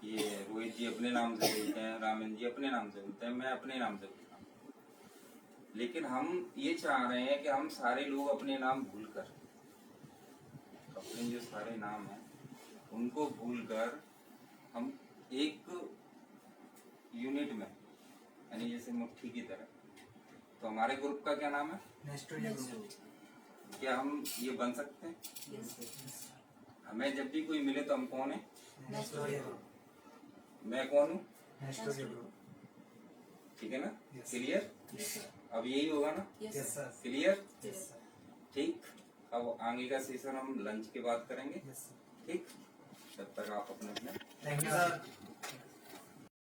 ये रोहित जी अपने नाम से बोलते हैं, रामन जी अपने नाम से बोलते हैं, मैं अपने नाम से बोलता हूँ। लेकिन हम ये चाह रहे हैं कि हम सारे लोग अपने नाम भूलकर, अपने जो सारे नाम हैं उनको भूलकर हम एक यूनिट में, यानी जैसे मुट्ठी की तरह। तो हमारे ग्रुप का क्या नाम है? क्या हम ये बन सकते हैं? हमें जब भी कोई मिले तो हम कौन है? मैं कौन हूँ? ठीक है ना? क्लियर? अब यही होगा ना? क्लियर? ठीक। अब आगे का सेशन हम लंच के बाद करेंगे। ठीक। तब तक आप अपने थैंक यू सर।